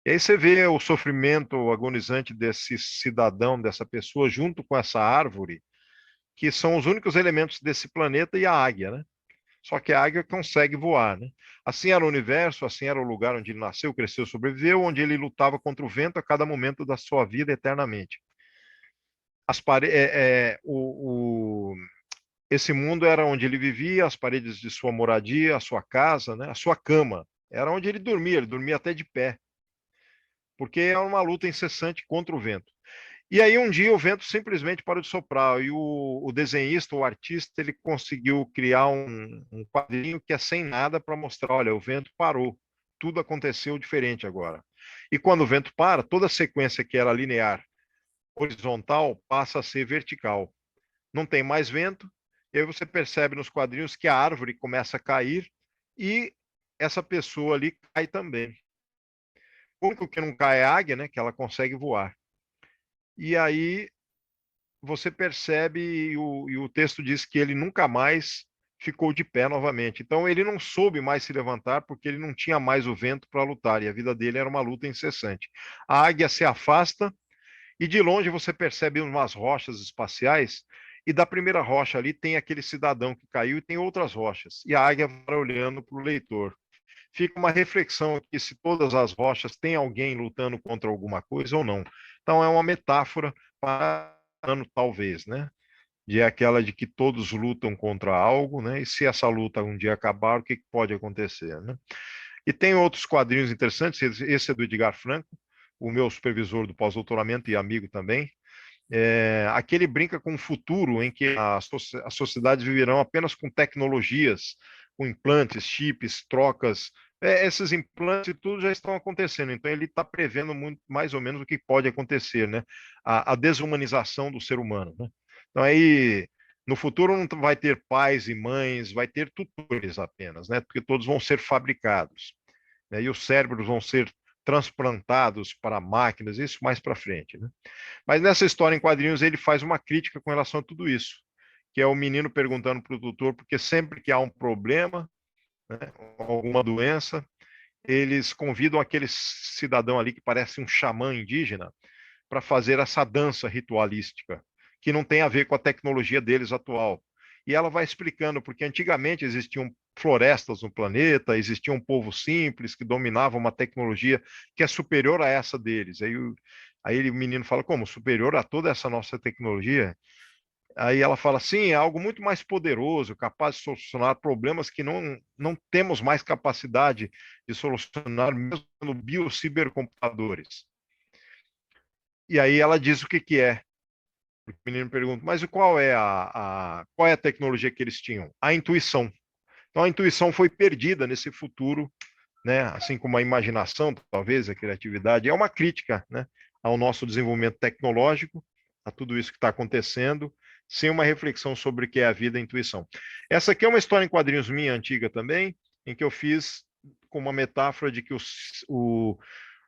E aí você vê o sofrimento agonizante desse cidadão, dessa pessoa, junto com essa árvore, que são os únicos elementos desse planeta, e a águia, né? Só que a águia consegue voar, né? Assim era o universo, assim era o lugar onde ele nasceu, cresceu, sobreviveu, onde ele lutava contra o vento a cada momento da sua vida eternamente. Esse mundo era onde ele vivia, as paredes de sua moradia, a sua casa, né? A sua cama. Era onde ele dormia até de pé, porque era uma luta incessante contra o vento. E aí um dia o vento simplesmente parou de soprar, e o desenhista, o artista, ele conseguiu criar um quadrinho que é sem nada para mostrar, olha, o vento parou, tudo aconteceu diferente agora. E quando o vento para, toda a sequência que era linear, horizontal, passa a ser vertical. Não tem mais vento, e aí você percebe nos quadrinhos que a árvore começa a cair e essa pessoa ali cai também. O único que não cai é a águia, né, que ela consegue voar. E aí você percebe, e o texto diz que ele nunca mais ficou de pé novamente. Então ele não soube mais se levantar porque ele não tinha mais o vento para lutar, e a vida dele era uma luta incessante. A águia se afasta e de longe você percebe umas rochas espaciais, e da primeira rocha ali tem aquele cidadão que caiu e tem outras rochas. E a águia vai olhando para o leitor. Fica uma reflexão aqui se todas as rochas têm alguém lutando contra alguma coisa ou não. Então é uma metáfora para talvez, né? De aquela de que todos lutam contra algo, né? E se essa luta um dia acabar, o que pode acontecer, né? E tem outros quadrinhos interessantes. Esse é do Edgar Franco, o meu supervisor do pós-doutoramento e amigo também. Aqui ele brinca com um futuro em que as sociedades viverão apenas com tecnologias, com implantes, chips, trocas. Esses implantes e tudo já estão acontecendo, então ele está prevendo muito, mais ou menos o que pode acontecer, né? A desumanização do ser humano, né? Então aí no futuro não vai ter pais e mães, vai ter tutores apenas, né? Porque todos vão ser fabricados, né? E os cérebros vão ser transplantados para máquinas, isso mais para frente, né? Mas nessa história em quadrinhos ele faz uma crítica com relação a tudo isso, que é o menino perguntando para o tutor, porque sempre que há um problema, né, alguma doença, eles convidam aquele cidadão ali que parece um xamã indígena para fazer essa dança ritualística, que não tem a ver com a tecnologia deles atual. e ela vai explicando, porque antigamente existiam florestas no planeta, existia um povo simples que dominava uma tecnologia que é superior a essa deles. Aí o menino fala, como? Superior a toda essa nossa tecnologia? Aí ela fala, sim, é algo muito mais poderoso, capaz de solucionar problemas que não temos mais capacidade de solucionar mesmo no biocibercomputadores. E aí ela diz o que que é. O menino pergunta, mas qual é a tecnologia que eles tinham? A intuição. Então a intuição foi perdida nesse futuro, né? Assim como a imaginação, talvez, a criatividade. É uma crítica, né, ao nosso desenvolvimento tecnológico, a tudo isso que está acontecendo, sem uma reflexão sobre o que é a vida e a intuição. Essa aqui é uma história em quadrinhos minha, antiga também, em que eu fiz com uma metáfora de que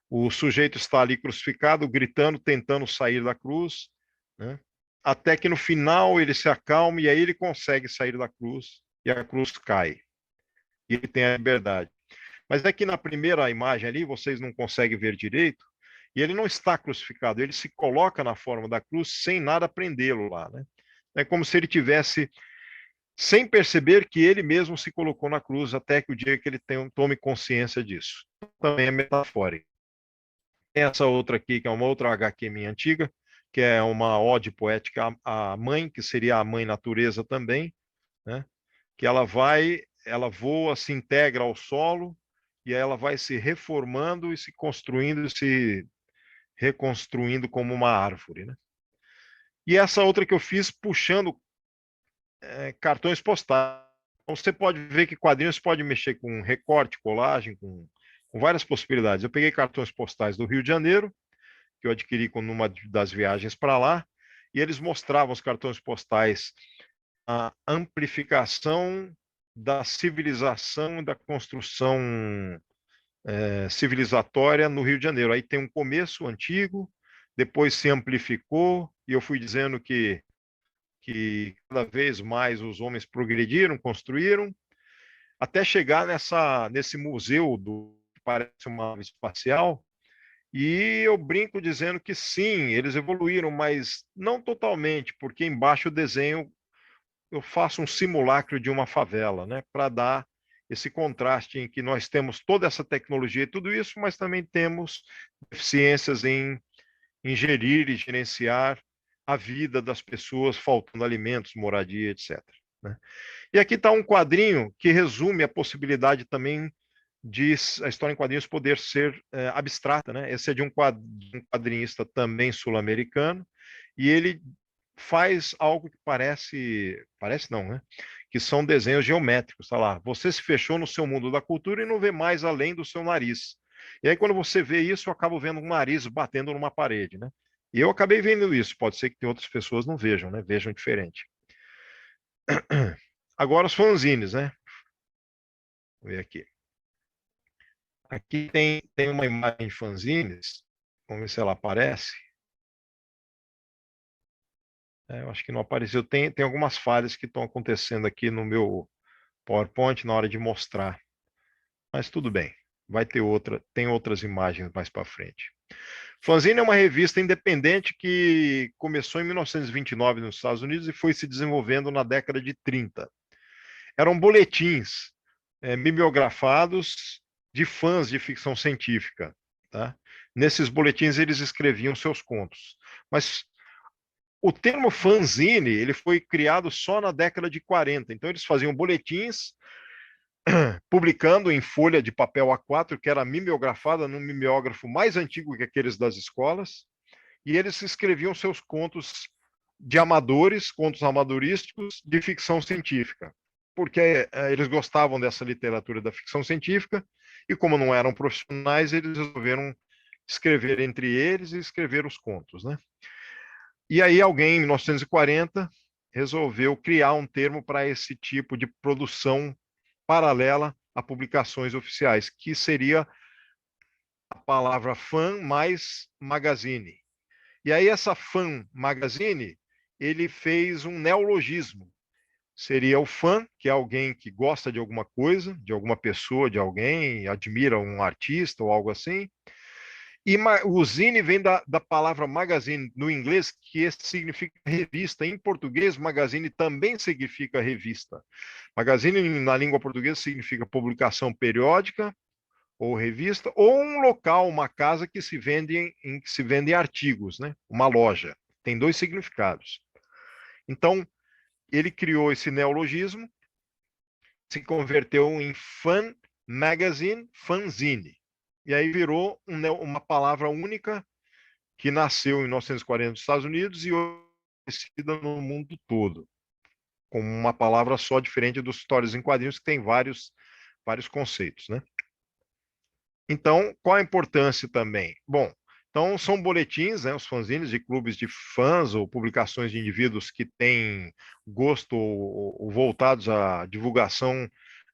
o sujeito está ali crucificado, gritando, tentando sair da cruz, né? Até que no final ele se acalma e aí ele consegue sair da cruz e a cruz cai. E ele tem a liberdade. Mas é que na primeira imagem ali, vocês não conseguem ver direito, e ele não está crucificado, ele se coloca na forma da cruz sem nada prendê-lo lá, né? É como se ele tivesse, sem perceber que ele mesmo se colocou na cruz, até que o dia que ele tome consciência disso. Também é metafórico. Tem essa outra aqui, que é uma outra HQ minha antiga, que é uma ode poética à mãe, que seria a mãe natureza também, né? Que ela voa, se integra ao solo, e aí ela vai se reformando e se construindo, e se reconstruindo como uma árvore, né? E essa outra que eu fiz puxando cartões postais. Então você pode ver que quadrinhos pode mexer com recorte, colagem, com várias possibilidades. Eu peguei cartões postais do Rio de Janeiro, que eu adquiri numa das viagens para lá, e eles mostravam os cartões postais, a amplificação da civilização, da construção civilizatória no Rio de Janeiro. Aí tem um começo antigo, depois se amplificou, e eu fui dizendo que cada vez mais os homens progrediram, construíram, até chegar nesse museu que parece uma nave espacial, e eu brinco dizendo que sim, eles evoluíram, mas não totalmente, porque embaixo o desenho eu faço um simulacro de uma favela, né, para dar esse contraste em que nós temos toda essa tecnologia e tudo isso, mas também temos deficiências em gerir e gerenciar a vida das pessoas, faltando alimentos, moradia, etc., né? E aqui está um quadrinho que resume a possibilidade também de a história em quadrinhos poder ser abstrata, né? Esse é de um quadrinista também sul-americano, e ele faz algo que parece não, né? Que são desenhos geométricos, tá lá. Você se fechou no seu mundo da cultura e não vê mais além do seu nariz. E aí quando você vê isso, eu acabo vendo um nariz batendo numa parede, né? E eu acabei vendo isso, pode ser que tem outras pessoas não vejam, né? Vejam diferente. Agora os fanzines, né? Vou ver aqui. Aqui tem uma imagem de fanzines, vamos ver se ela aparece. Eu acho que não apareceu. Tem algumas falhas que estão acontecendo aqui no meu PowerPoint na hora de mostrar. Mas tudo bem. Vai ter tem outras imagens mais para frente. Fanzine é uma revista independente que começou em 1929 nos Estados Unidos e foi se desenvolvendo na década de 30. Eram boletins mimeografados de fãs de ficção científica, tá? Nesses boletins eles escreviam seus contos. Mas o termo fanzine, ele foi criado só na década de 40. Então eles faziam boletins publicando em folha de papel A4, que era mimeografada num mimeógrafo mais antigo que aqueles das escolas, e eles escreviam seus contos de amadores, contos amadorísticos de ficção científica, porque eles gostavam dessa literatura da ficção científica, e como não eram profissionais, eles resolveram escrever entre eles e escrever os contos, né? E aí alguém, em 1940, resolveu criar um termo para esse tipo de produção paralela a publicações oficiais, que seria a palavra fan mais magazine. E aí essa fan magazine, ele fez um neologismo. Seria o fã, que é alguém que gosta de alguma coisa, de alguma pessoa, de alguém, admira um artista ou algo assim. E o zine vem da palavra magazine no inglês, que significa revista. Em português, magazine também significa revista. Magazine, na língua portuguesa, significa publicação periódica ou revista, ou um local, uma casa que se vende em que se vendem artigos, né? Uma loja. Tem dois significados. Então, ele criou esse neologismo, se converteu em fan magazine, fanzine. E aí virou uma palavra única que nasceu em 1940 nos Estados Unidos e hoje é conhecida no mundo todo, como uma palavra só, diferente dos histórias em quadrinhos, que tem vários conceitos, né? Então, qual a importância também? Bom, então são boletins, né, os fanzines de clubes de fãs ou publicações de indivíduos que têm gosto ou voltados à divulgação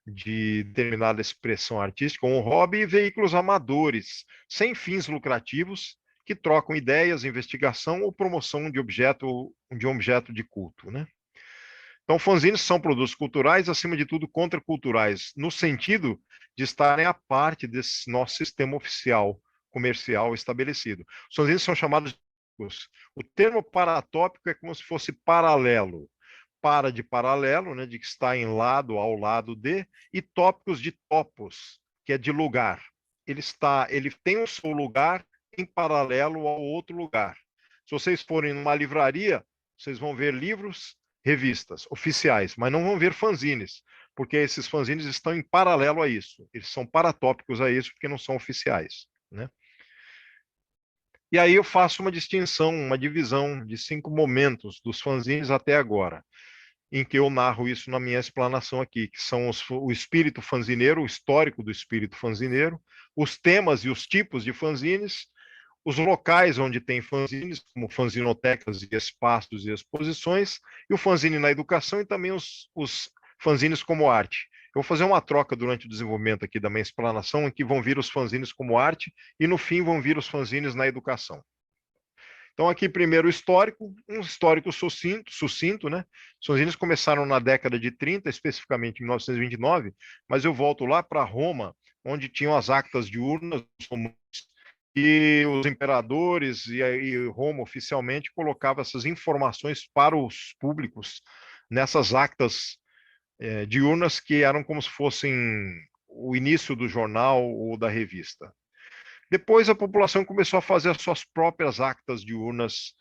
de determinada expressão artística, ou um hobby, e veículos amadores, sem fins lucrativos, que trocam ideias, investigação ou promoção de um objeto de culto, né? Então, fanzines são produtos culturais, acima de tudo, contraculturais, no sentido de estarem à parte desse nosso sistema oficial comercial estabelecido. Os fanzines são chamados de tópicos. O termo paratópico é como se fosse paralelo. Para de paralelo, né, de que está em lado, ao lado de, e tópicos de topos, que é de lugar. Ele tem o seu lugar em paralelo ao outro lugar. Se vocês forem numa livraria, vocês vão ver livros, revistas oficiais, mas não vão ver fanzines, porque esses fanzines estão em paralelo a isso. Eles são paratópicos a isso, porque não são oficiais, né? E aí eu faço uma distinção, uma divisão de 5 momentos dos fanzines até agora, em que eu narro isso na minha explanação aqui, que são o espírito fanzineiro, o histórico do espírito fanzineiro, os temas e os tipos de fanzines, os locais onde tem fanzines, como fanzinotecas e espaços e exposições, e o fanzine na educação e também os fanzines como arte. Eu vou fazer uma troca durante o desenvolvimento aqui da minha explanação, em que vão vir os fanzines como arte e no fim vão vir os fanzines na educação. Então, aqui, primeiro, o histórico, um histórico sucinto, né? Os fanzines começaram na década de 30, especificamente em 1929, mas eu volto lá para Roma, onde tinham as actas diurnas, e os imperadores e Roma oficialmente colocava essas informações para os públicos nessas actas diurnas que eram como se fossem o início do jornal ou da revista. Depois a população começou a fazer as suas próprias actas diurnas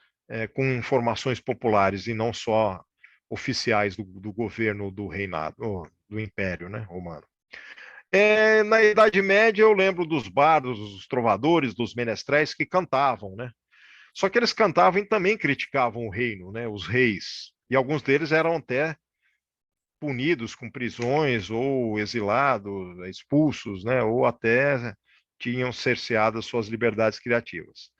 com informações populares e não só oficiais do governo do reinado, do Império, né, romano. Na Idade Média eu lembro dos bardos, dos trovadores, dos menestréis que cantavam, né? Só que eles cantavam e também criticavam o reino, né? Os reis. E alguns deles eram até punidos com prisões ou exilados, expulsos, né? Ou até tinham cerceado suas liberdades criativas.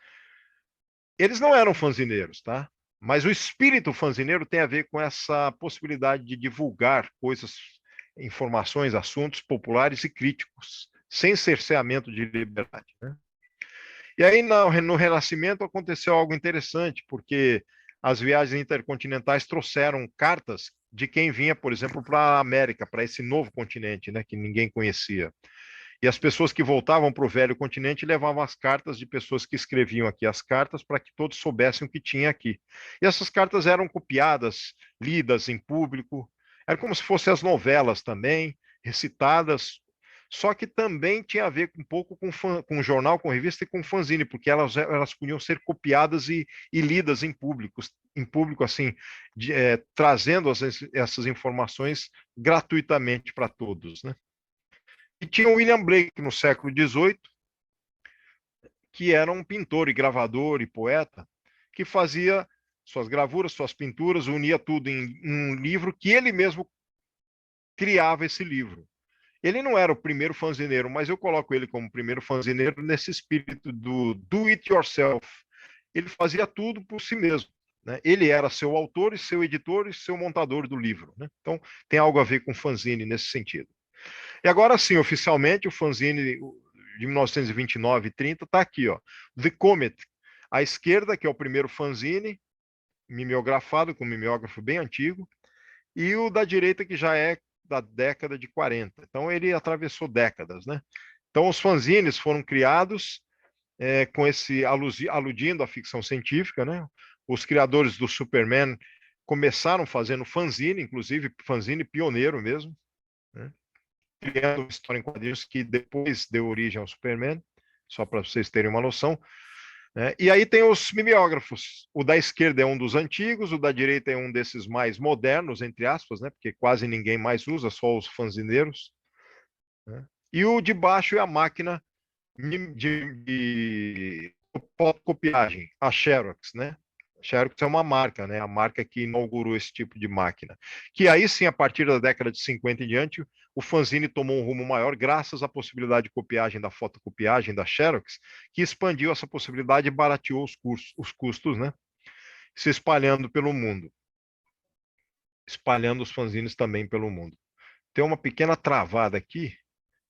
Eles não eram fanzineiros, tá? Mas o espírito fanzineiro tem a ver com essa possibilidade de divulgar coisas, informações, assuntos populares e críticos, sem cerceamento de liberdade, né? E aí, no Renascimento, aconteceu algo interessante, porque as viagens intercontinentais trouxeram cartas de quem vinha, por exemplo, para a América, para esse novo continente, né, que ninguém conhecia. E as pessoas que voltavam para o velho continente levavam as cartas de pessoas que escreviam aqui as cartas para que todos soubessem o que tinha aqui. E essas cartas eram copiadas, lidas em público, era como se fossem as novelas também, recitadas, só que também tinha a ver um pouco com jornal, com revista e com fanzine, porque elas podiam ser copiadas e lidas em público assim, trazendo essas informações gratuitamente para todos, né? E tinha o William Blake no século XVIII, que era um pintor e gravador e poeta, que fazia suas gravuras, suas pinturas, unia tudo em um livro que ele mesmo criava esse livro. Ele não era o primeiro fanzineiro, mas eu coloco ele como primeiro fanzineiro nesse espírito do do it yourself. Ele fazia tudo por si mesmo, né? Ele era seu autor e seu editor e seu montador do livro, né? Então tem algo a ver com fanzine nesse sentido. E agora sim, oficialmente, o fanzine de 1929 e 30 está aqui, ó. The Comet, à esquerda, que é o primeiro fanzine, mimeografado, com um mimeógrafo bem antigo, e o da direita, que já é da década de 40. Então, ele atravessou décadas, né? Então, os fanzines foram criados com esse aludindo à ficção científica, né? Os criadores do Superman começaram fazendo fanzine, inclusive fanzine pioneiro mesmo, né? Criando uma história em quadrinhos que depois deu origem ao Superman, só para vocês terem uma noção. E aí tem os mimeógrafos. O da esquerda é um dos antigos, o da direita é um desses mais modernos, entre aspas, né? Porque quase ninguém mais usa, só os fanzineiros. Né? E o de baixo é a máquina de fotocopiagem, a Xerox, né? Xerox é uma marca, né? A marca que inaugurou esse tipo de máquina. Que aí sim, a partir da década de 50 em diante, o fanzine tomou um rumo maior, graças à possibilidade de copiagem da fotocopiagem da Xerox, que expandiu essa possibilidade e barateou os custos, né? Se espalhando pelo mundo. Espalhando os fanzines também pelo mundo. Tem uma pequena travada aqui,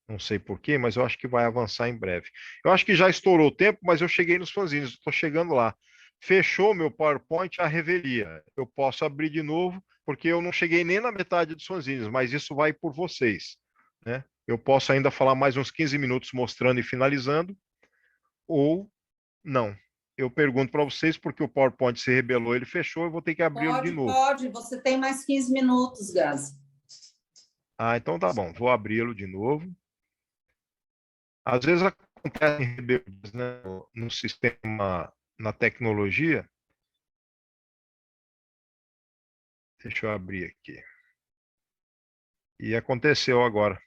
não sei porquê, mas eu acho que vai avançar em breve. Eu acho que já estourou o tempo, mas eu cheguei nos fanzines, estou chegando lá. Fechou meu PowerPoint a revelia. Eu posso abrir de novo, porque eu não cheguei nem na metade dos fanzines, mas isso vai por vocês, né? Eu posso ainda falar mais uns 15 minutos mostrando e finalizando, ou não. Eu pergunto para vocês, porque o PowerPoint se rebelou, ele fechou, eu vou ter que abri-lo de novo. Pode. Você tem mais 15 minutos, Gazi. Ah, então tá bom. Vou abri-lo de novo. Às vezes acontecem rebeldias, né, no sistema, na tecnologia. Deixa eu abrir aqui. E aconteceu agora.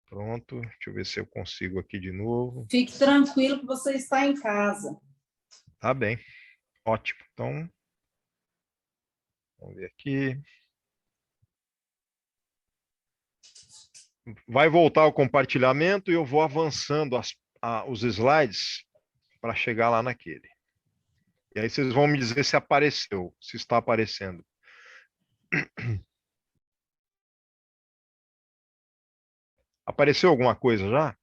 Pronto. Deixa eu ver se eu consigo aqui de novo. Fique tranquilo que você está em casa. Tá bem. Ótimo. Então, vamos ver aqui. Vai voltar o compartilhamento e eu vou avançando os slides para chegar lá naquele. E aí vocês vão me dizer se apareceu, se está aparecendo. Apareceu alguma coisa já?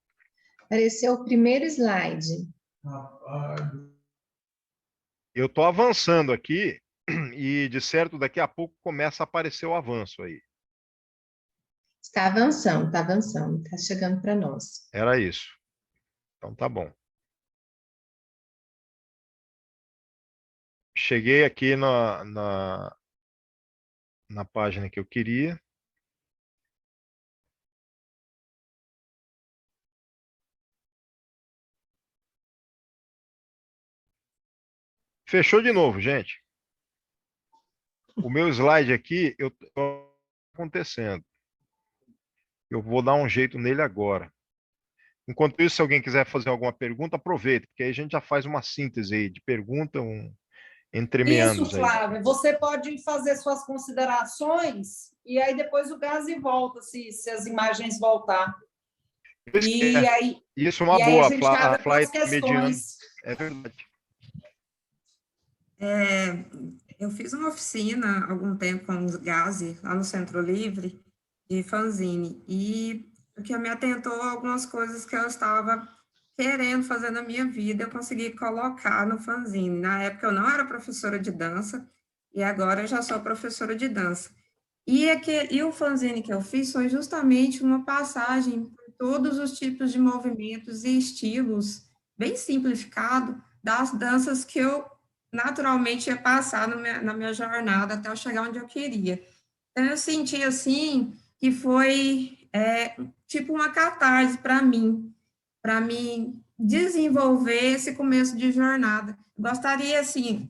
Apareceu o primeiro slide. Eu estou avançando aqui e, de certo, daqui a pouco começa a aparecer o avanço aí. Está avançando, está chegando para nós. Era isso. Então tá bom. Cheguei aqui na página que eu queria. Fechou de novo, gente. O meu slide aqui, eu estou acontecendo. Eu vou dar um jeito nele agora. Enquanto isso, se alguém quiser fazer alguma pergunta, aproveita, porque aí a gente já faz uma síntese aí de pergunta, entremeandos Isso, aí. Flávia. Você pode fazer suas considerações e aí depois o Gazi volta, se as imagens voltar. E aí, isso é uma e aí boa, a gente abre a as questões. É verdade. Eu fiz uma oficina há algum tempo com o Gazi, lá no Centro Livre, de fanzine, e o que me atentou a algumas coisas que eu estava querendo fazer na minha vida, eu consegui colocar no fanzine. Na época eu não era professora de dança, e agora eu já sou professora de dança. E o fanzine que eu fiz foi justamente uma passagem por todos os tipos de movimentos e estilos, bem simplificado, das danças que eu naturalmente ia passar na minha jornada até eu chegar onde eu queria. Então, eu senti, assim, que foi tipo uma catarse para mim desenvolver esse começo de jornada. Gostaria, assim,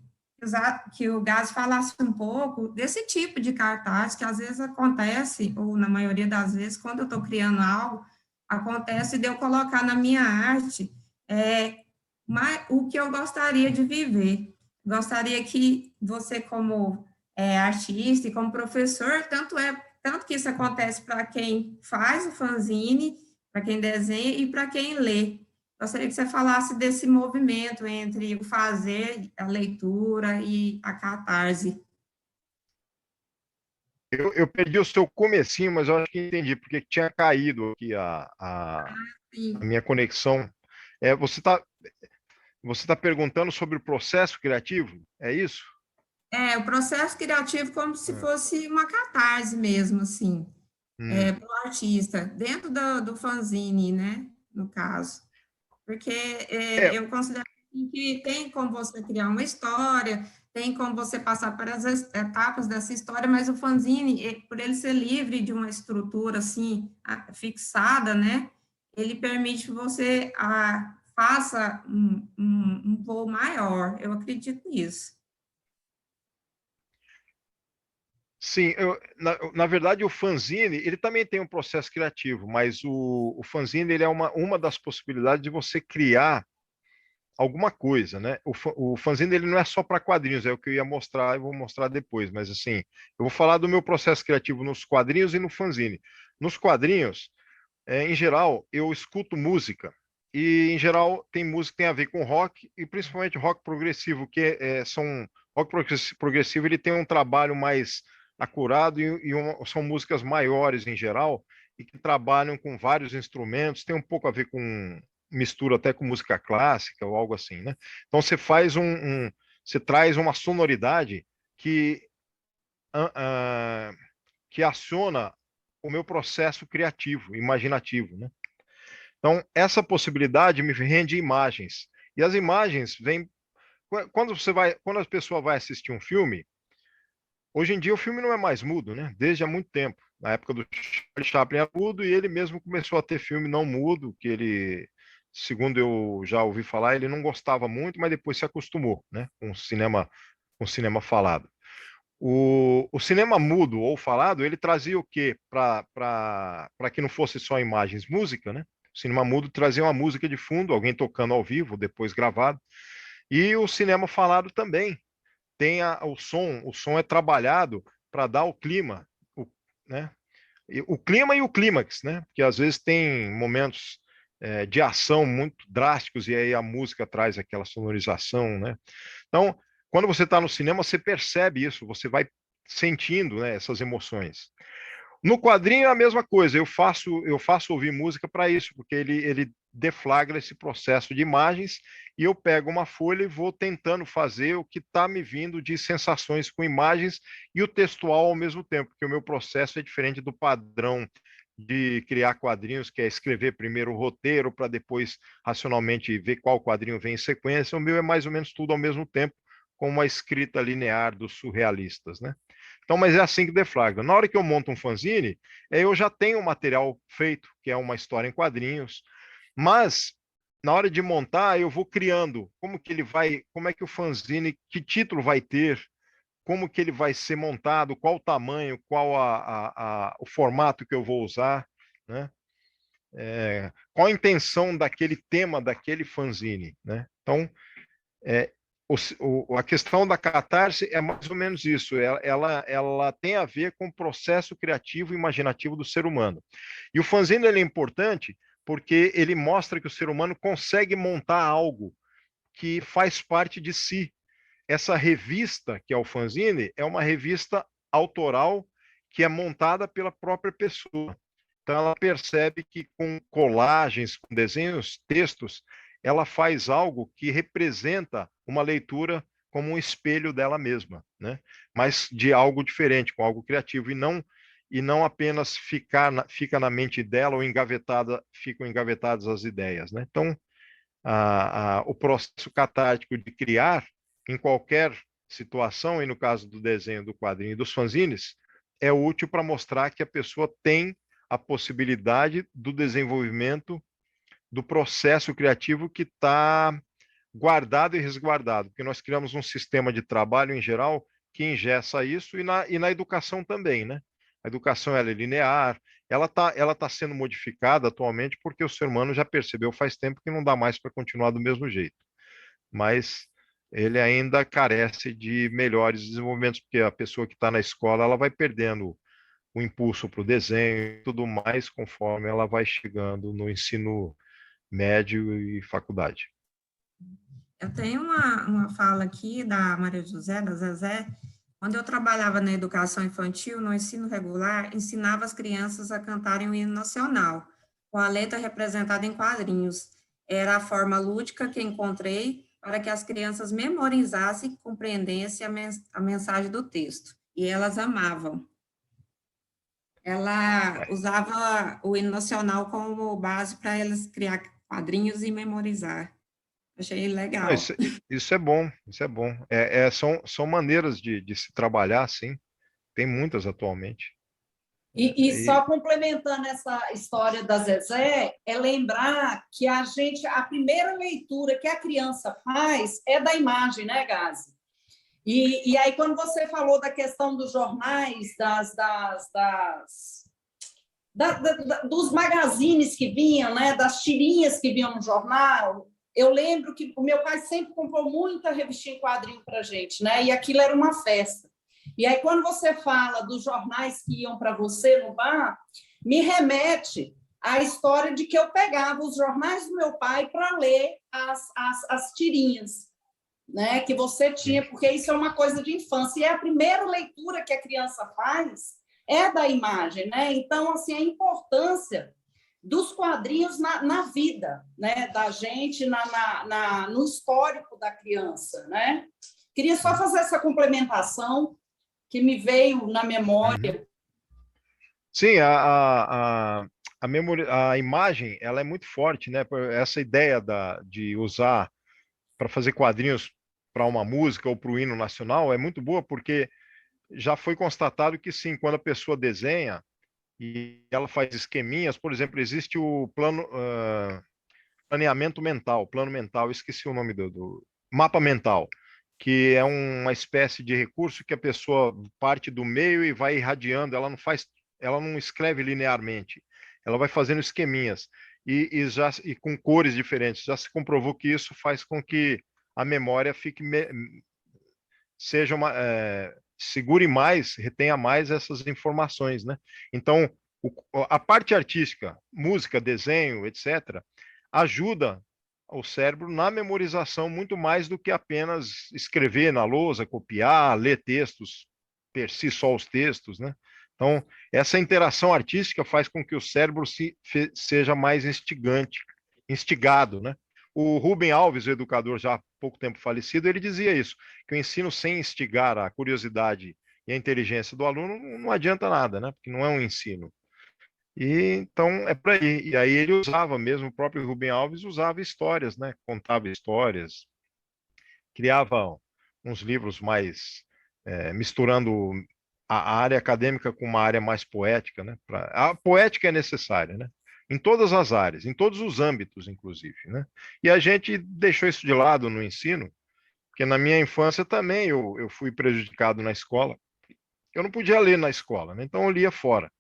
que o Gazi falasse um pouco desse tipo de cartaz, que às vezes acontece, ou na maioria das vezes, quando eu estou criando algo, acontece de eu colocar na minha arte o que eu gostaria de viver. Gostaria que você, como artista e como professor, tanto que isso acontece para quem faz o fanzine, para quem desenha e para quem lê. Gostaria que você falasse desse movimento entre o fazer, a leitura e a catarse. Eu perdi o seu comecinho, mas eu acho que entendi, porque tinha caído aqui a minha conexão. Você tá perguntando sobre o processo criativo? É isso? O processo criativo como se fosse uma catarse mesmo, assim. para o artista, dentro do fanzine, né, no caso. Porque eu considero que tem como você criar uma história, tem como você passar pelas etapas dessa história, mas o fanzine, por ele ser livre de uma estrutura assim fixada, né, ele permite que você faça um voo maior. Eu acredito nisso. Sim, na verdade o fanzine, ele também tem um processo criativo, mas o fanzine ele é uma das possibilidades de você criar alguma coisa, né? O fanzine ele não é só para quadrinhos, é o que eu ia mostrar e vou mostrar depois, mas assim, eu vou falar do meu processo criativo nos quadrinhos e no fanzine. Nos quadrinhos, em geral, eu escuto música e em geral tem música que tem a ver com rock e principalmente rock progressivo, que rock progressivo ele tem um trabalho mais acurado são músicas maiores em geral e que trabalham com vários instrumentos, tem um pouco a ver com mistura até com música clássica ou algo assim, né? Então você faz você traz uma sonoridade que que aciona o meu processo criativo, imaginativo, né? Então essa possibilidade me rende imagens e as imagens vêm quando a pessoa vai assistir um filme. Hoje em dia o filme não é mais mudo, né? Desde há muito tempo. Na época do Charlie Chaplin era mudo e ele mesmo começou a ter filme não mudo, que ele, segundo eu já ouvi falar, ele não gostava muito, mas depois se acostumou, né? Com cinema falado. O cinema mudo ou falado, ele trazia o quê? Para que não fosse só imagens, música, né? O cinema mudo trazia uma música de fundo, alguém tocando ao vivo, depois gravado. E o cinema falado também tem o som é trabalhado para dar o clima, né? O clima e o clímax, né? Porque às vezes tem momentos de ação muito drásticos e aí a música traz aquela sonorização, né? Então, quando você está no cinema, você percebe isso, você vai sentindo, né, essas emoções. No quadrinho é a mesma coisa, eu faço ouvir música para isso, porque ele deflagra esse processo de imagens e eu pego uma folha e vou tentando fazer o que está me vindo de sensações com imagens e o textual ao mesmo tempo, porque o meu processo é diferente do padrão de criar quadrinhos, que é escrever primeiro o roteiro para depois racionalmente ver qual quadrinho vem em sequência. O meu é mais ou menos tudo ao mesmo tempo, com uma escrita linear dos surrealistas, né? Então, mas é assim que deflagra. Na hora que eu monto um fanzine, eu já tenho o material feito, que é uma história em quadrinhos, mas na hora de montar, eu vou criando como é que o fanzine, que título vai ter, como que ele vai ser montado, qual o tamanho, qual o formato que eu vou usar, né? Qual a intenção daquele tema, daquele fanzine, né? Então, é, a questão da catarse é mais ou menos isso. Ela tem a ver com o processo criativo e imaginativo do ser humano. E o fanzine ele é importante porque ele mostra que o ser humano consegue montar algo que faz parte de si. Essa revista, que é o fanzine, é uma revista autoral que é montada pela própria pessoa. Então, ela percebe que com colagens, com desenhos, textos, ela faz algo que representa uma leitura como um espelho dela mesma, né? Mas de algo diferente, com algo criativo, e não apenas fica na mente dela ou ficam engavetadas as ideias, né? Então, o processo catártico de criar em qualquer situação, e no caso do desenho, do quadrinho e dos fanzines, é útil para mostrar que a pessoa tem a possibilidade do desenvolvimento do processo criativo que está guardado e resguardado, porque nós criamos um sistema de trabalho em geral que engessa isso e na educação também, né? A educação ela é linear, ela tá sendo modificada atualmente porque o ser humano já percebeu faz tempo que não dá mais para continuar do mesmo jeito. Mas ele ainda carece de melhores desenvolvimentos, porque a pessoa que está na escola ela vai perdendo o impulso para o desenho e tudo mais conforme ela vai chegando no ensino médio e faculdade. Eu tenho uma fala aqui da Maria José, da Zezé. Quando eu trabalhava na educação infantil, no ensino regular, ensinava as crianças a cantarem o hino nacional, com a letra representada em quadrinhos. Era a forma lúdica que encontrei para que as crianças memorizassem e compreendessem a mensagem do texto. E elas amavam. ela usava o hino nacional como base para elas criar quadrinhos e memorizar. Achei Não, legal. isso é bom, isso é bom. São maneiras de se trabalhar, sim. Tem muitas atualmente. E só complementando essa história da Zezé, é lembrar que a primeira leitura que a criança faz é da imagem, né, Gazi? E aí, quando você falou da questão dos jornais, dos magazines que vinham, né, das tirinhas que vinham no jornal, eu lembro que o meu pai sempre comprou muita revistinha em quadrinho para a gente, né? E aquilo era uma festa. E aí, quando você fala dos jornais que iam para você no bar, me remete à história de que eu pegava os jornais do meu pai para ler as tirinhas, né, que você tinha, porque isso é uma coisa de infância. E é a primeira leitura que a criança faz é da imagem, né? Então, assim, a importância dos quadrinhos na vida, né, da gente, no histórico da criança, né? Queria só fazer essa complementação que me veio na memória. Sim, a imagem, ela é muito forte, né? Essa ideia de usar para fazer quadrinhos para uma música ou para o hino nacional é muito boa, porque já foi constatado que sim, quando a pessoa desenha e ela faz esqueminhas, por exemplo, existe o planeamento mental, plano mental, esqueci o nome do mapa mental, que é uma espécie de recurso que a pessoa parte do meio e vai irradiando, ela não escreve linearmente, ela vai fazendo esqueminhas e com cores diferentes. Já se comprovou que isso faz com que a memória seja segure mais, retenha mais essas informações, né? Então, a parte artística, música, desenho, etc., ajuda o cérebro na memorização muito mais do que apenas escrever na lousa, copiar, ler textos, per si só os textos, né? Então, essa interação artística faz com que o cérebro seja mais instigado, né? O Rubem Alves, o educador já há pouco tempo falecido, ele dizia isso, que o ensino sem instigar a curiosidade e a inteligência do aluno não adianta nada, né? Porque não é um ensino. E então é por aí. E aí ele usava mesmo, o próprio Rubem Alves usava histórias, né? Contava histórias, criava uns livros mais misturando a área acadêmica com uma área mais poética, né? A poética é necessária, né? Em todas as áreas, em todos os âmbitos, inclusive, né? E a gente deixou isso de lado no ensino, porque na minha infância também eu fui prejudicado na escola. Eu não podia ler na escola, né? Então eu lia fora.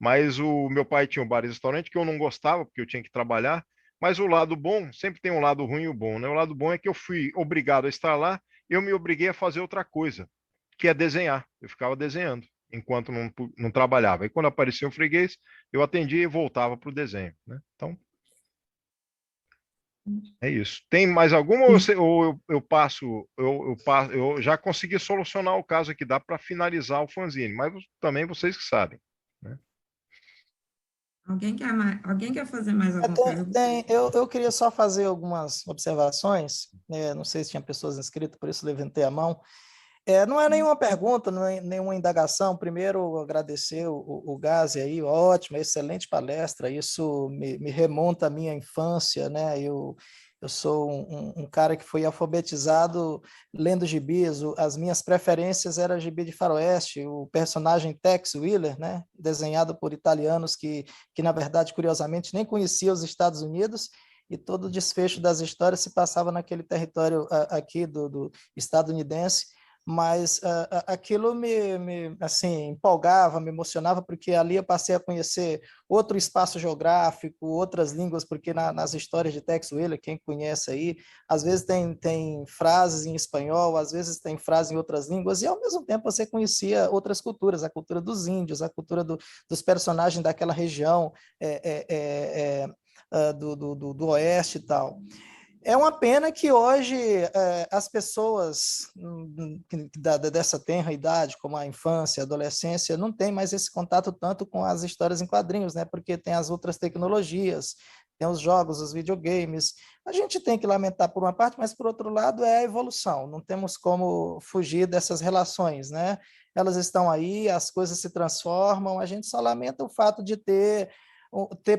Mas o meu pai tinha um bar e restaurante que eu não gostava, porque eu tinha que trabalhar. Mas o lado bom, sempre tem um lado ruim e o bom, né? O lado bom é que eu fui obrigado a estar lá, eu me obriguei a fazer outra coisa, que é desenhar. Eu ficava desenhando enquanto não trabalhava. E quando aparecia um freguês, eu atendia e voltava para o desenho, né? Então, é isso. Tem mais alguma ou eu passo, eu já consegui solucionar o caso aqui, dá para finalizar o fanzine, mas também vocês que sabem, né? Alguém quer fazer mais alguma pergunta? Eu queria só fazer algumas observações, não sei se tinha pessoas inscritas, por isso levantei a mão. Não é nenhuma pergunta, não é nenhuma indagação. Primeiro, agradecer o Gazi aí, ótima, excelente palestra. Isso me remonta à minha infância, né? Eu sou um cara que foi alfabetizado lendo gibis. As minhas preferências eram gibi de faroeste, o personagem Tex Willer, né? Desenhado por italianos que, na verdade, curiosamente, nem conheciam os Estados Unidos, e todo o desfecho das histórias se passava naquele território aqui do estadunidense. Mas aquilo me assim, empolgava, me emocionava, porque ali eu passei a conhecer outro espaço geográfico, outras línguas, porque nas histórias de Tex Willer, quem conhece aí, às vezes tem frases em espanhol, às vezes tem frases em outras línguas, e ao mesmo tempo você conhecia outras culturas, a cultura dos índios, a cultura dos personagens daquela região do oeste e tal. É uma pena que hoje as pessoas dessa tenra idade, como a infância, a adolescência, não têm mais esse contato tanto com as histórias em quadrinhos, né? Porque tem as outras tecnologias, tem os jogos, os videogames. A gente tem que lamentar por uma parte, mas por outro lado é a evolução. Não temos como fugir dessas relações, né? Elas estão aí, as coisas se transformam. A gente só lamenta o fato de ter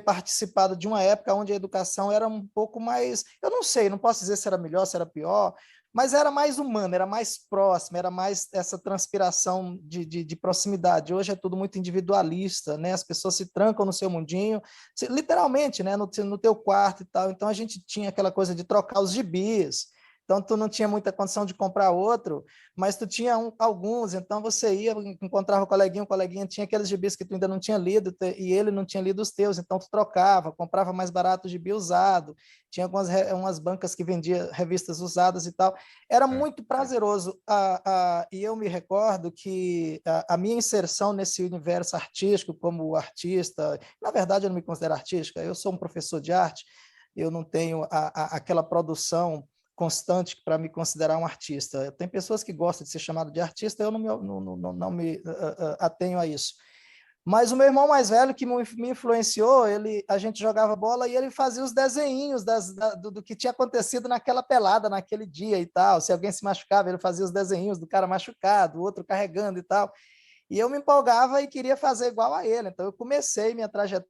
participado de uma época onde a educação era um pouco mais, eu não sei, não posso dizer se era melhor, se era pior, mas era mais humana, era mais próxima, era mais essa transpiração de proximidade. Hoje é tudo muito individualista, né? As pessoas se trancam no seu mundinho, literalmente, né? No teu quarto e tal. Então a gente tinha aquela coisa de trocar os gibis. Então tu não tinha muita condição de comprar outro, mas tu tinha alguns, então você ia, encontrava o coleguinha tinha aqueles gibis que tu ainda não tinha lido, e ele não tinha lido os teus, então tu trocava, comprava mais barato o gibi usado, tinha umas bancas que vendia revistas usadas e tal. Era muito prazeroso, e eu me recordo que a minha inserção nesse universo artístico como artista, na verdade eu não me considero artística, eu sou um professor de arte, eu não tenho aquela produção constante para me considerar um artista. Tem pessoas que gostam de ser chamado de artista, eu não me atenho a isso. Mas o meu irmão mais velho que me influenciou, a gente jogava bola e ele fazia os desenhinhos do que tinha acontecido naquela pelada, naquele dia e tal. Se alguém se machucava, ele fazia os desenhinhos do cara machucado, o outro carregando e tal. E eu me empolgava e queria fazer igual a ele. Então eu comecei minha trajetória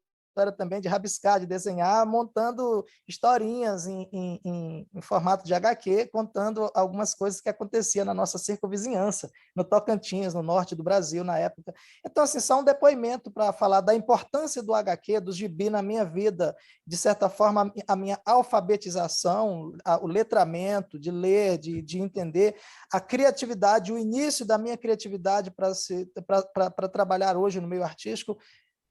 também de rabiscar, de desenhar, montando historinhas em formato de HQ, contando algumas coisas que aconteciam na nossa circunvizinhança, no Tocantins, no norte do Brasil, na época. Então, assim, só um depoimento para falar da importância do HQ, do gibi na minha vida, de certa forma, a minha alfabetização, o letramento, de ler, de entender, a criatividade, o início da minha criatividade para trabalhar hoje no meio artístico,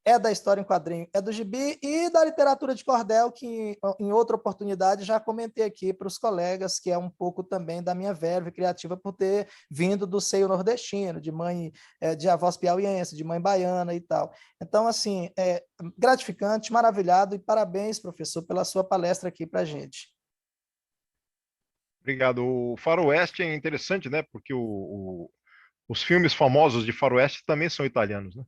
é da história em quadrinho, é do gibi e da literatura de cordel, que em outra oportunidade já comentei aqui para os colegas, que é um pouco também da minha verve criativa por ter vindo do seio nordestino, de mãe, de avós piauiense, de mãe baiana e tal. Então, assim, é gratificante, maravilhado e parabéns, professor, pela sua palestra aqui para a gente. Obrigado. O Faroeste é interessante, né? Porque os filmes famosos de Faroeste também são italianos, né?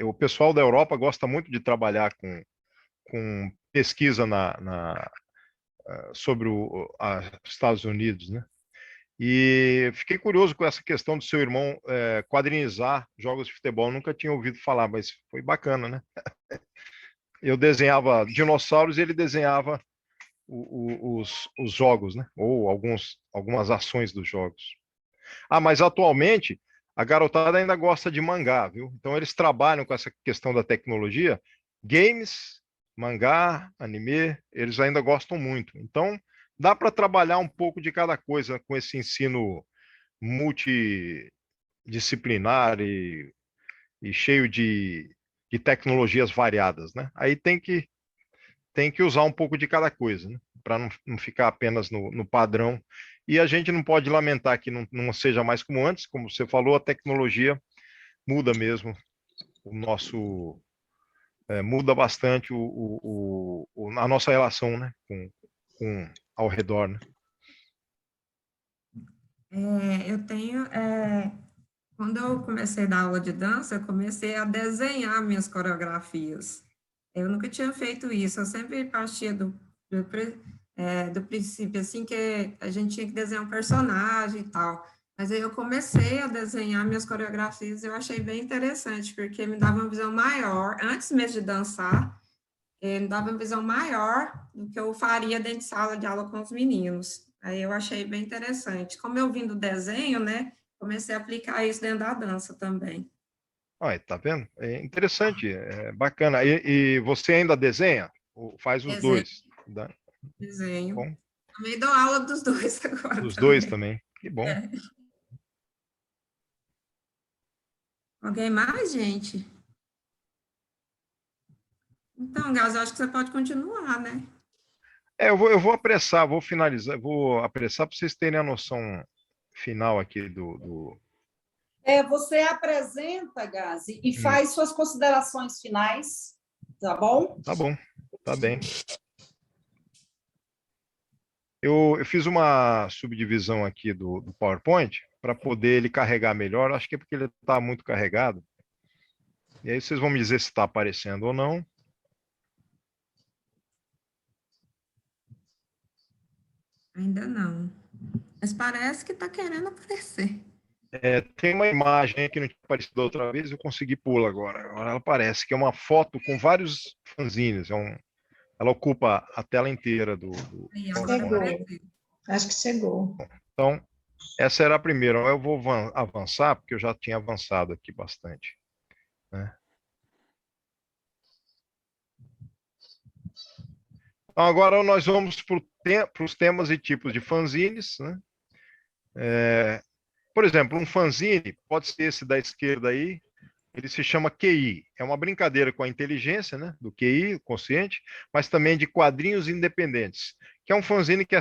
O pessoal da Europa gosta muito de trabalhar com pesquisa sobre os Estados Unidos, né? E fiquei curioso com essa questão do seu irmão quadrinizar jogos de futebol. Nunca tinha ouvido falar, mas foi bacana, né? Eu desenhava dinossauros e ele desenhava os jogos, né? Ou algumas ações dos jogos. Mas atualmente a garotada ainda gosta de mangá, viu? Então eles trabalham com essa questão da tecnologia, games, mangá, anime, eles ainda gostam muito. Então dá para trabalhar um pouco de cada coisa com esse ensino multidisciplinar e cheio de tecnologias variadas, né? Aí tem que usar um pouco de cada coisa, né? Para não ficar apenas no padrão. E a gente não pode lamentar que não seja mais como antes, como você falou, a tecnologia muda mesmo o nosso muda bastante a nossa relação, né, com ao redor, né? Quando eu comecei a dar aula de dança, eu comecei a desenhar minhas coreografias. Eu nunca tinha feito isso, eu sempre partia do princípio, assim, que a gente tinha que desenhar um personagem e tal. Mas aí eu comecei a desenhar minhas coreografias e eu achei bem interessante, porque me dava uma visão maior, antes mesmo de dançar, me dava uma visão maior do que eu faria dentro de sala de aula com os meninos. Aí eu achei bem interessante. Como eu vim do desenho, né, comecei a aplicar isso dentro da dança também. Olha, tá vendo? É interessante, é bacana. E você ainda desenha? Ou faz os Desenho, dois? desenho. Bom, Também dou aula dos dois agora dos dois também. também. Que bom. É. Alguém mais, gente? Então, Gás, eu acho que você pode continuar, né? Eu vou apressar, vou finalizar, vou apressar para vocês terem a noção final aqui do. Você apresenta, Gazi, e faz suas considerações finais, tá bom? Tá bom, tá bem. Eu fiz uma subdivisão aqui do PowerPoint para poder ele carregar melhor. Acho que é porque ele está muito carregado. E aí vocês vão me dizer se está aparecendo ou não. Ainda não. Mas parece que está querendo aparecer. Tem uma imagem que não tinha aparecido da outra vez, eu consegui pô-la agora. Agora ela aparece, que é uma foto com vários fanzines. Ela ocupa a tela inteira do Aí, agora PowerPoint. Chegou. apareceu. Acho que chegou. Então, essa era a primeira. Eu vou avançar, porque eu já tinha avançado aqui bastante, né? Então, agora nós vamos para os temas e tipos de fanzines, né? Por exemplo, um fanzine, pode ser esse da esquerda aí, ele se chama QI. É uma brincadeira com a inteligência, né, do QI, consciente, mas também de quadrinhos independentes, que é um fanzine que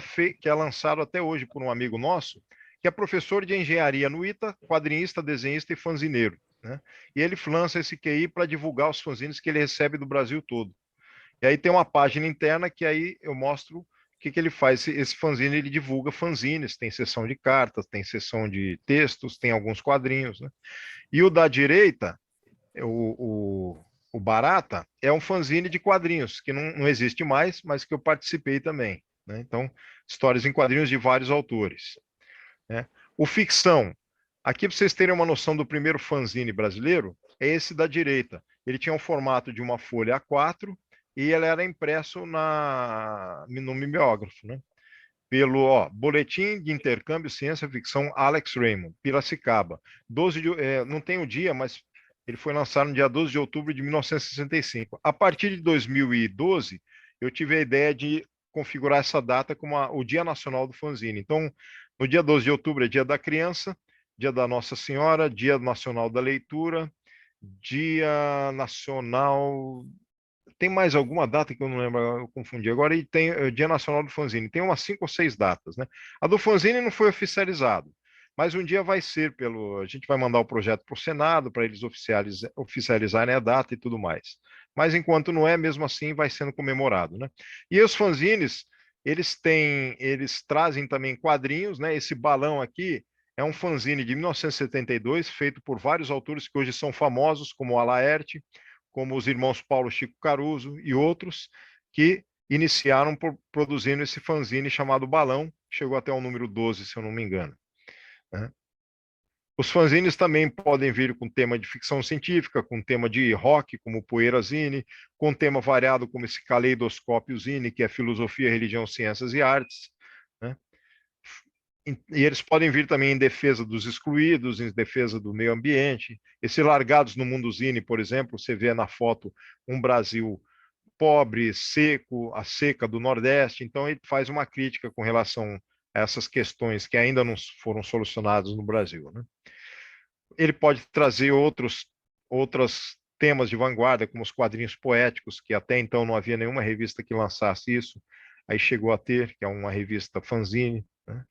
é lançado até hoje por um amigo nosso, que é professor de engenharia no ITA, quadrinista, desenhista e fanzineiro, né? E ele lança esse QI para divulgar os fanzines que ele recebe do Brasil todo. E aí tem uma página interna que aí eu mostro o que ele faz. Esse fanzine, ele divulga fanzines, tem seção de cartas, tem seção de textos, tem alguns quadrinhos, né? E o da direita, o Barata, é um fanzine de quadrinhos, que não existe mais, mas que eu participei também, né? Então, histórias em quadrinhos de vários autores, né? O Ficção, aqui para vocês terem uma noção do primeiro fanzine brasileiro, é esse da direita. Ele tinha um formato de uma folha A4 e ele era impresso no mimeógrafo, né? Pelo Boletim de Intercâmbio Ciência e Ficção Alex Raymond, Piracicaba. Não tem o dia, mas ele foi lançado no dia 12 de outubro de 1965. A partir de 2012, eu tive a ideia de configurar essa data como o Dia Nacional do Fanzine. Então, no dia 12 de outubro é Dia da Criança, Dia da Nossa Senhora, Dia Nacional da Leitura, Dia Nacional. Tem mais alguma data que eu não lembro, eu confundi agora, e tem o Dia Nacional do Fanzine. Tem umas 5 ou 6 datas, né? A do Fanzine não foi oficializado, mas um dia vai ser a gente vai mandar o projeto para o Senado para eles oficializarem a data e tudo mais. Mas enquanto não é, mesmo assim vai sendo comemorado, né? E os fanzines, eles trazem também quadrinhos, né? Esse balão aqui é um fanzine de 1972, feito por vários autores que hoje são famosos, como o Alaerte, como os irmãos Paulo Chico Caruso e outros, que iniciaram produzindo esse fanzine chamado Balão, chegou até o número 12, se eu não me engano, né? Os fanzines também podem vir com tema de ficção científica, com tema de rock, como Poeira Zine, com tema variado, como esse Caleidoscópio Zine, que é filosofia, religião, ciências e artes, né? E eles podem vir também em defesa dos excluídos, em defesa do meio ambiente. Esse Largados no Mundo Zine, por exemplo, você vê na foto um Brasil pobre, seco, a seca do Nordeste. Então, ele faz uma crítica com relação a essas questões que ainda não foram solucionadas no Brasil, né? Ele pode trazer outros temas de vanguarda, como os quadrinhos poéticos, que até então não havia nenhuma revista que lançasse isso. Aí chegou a ter, que é uma revista fanzine, né?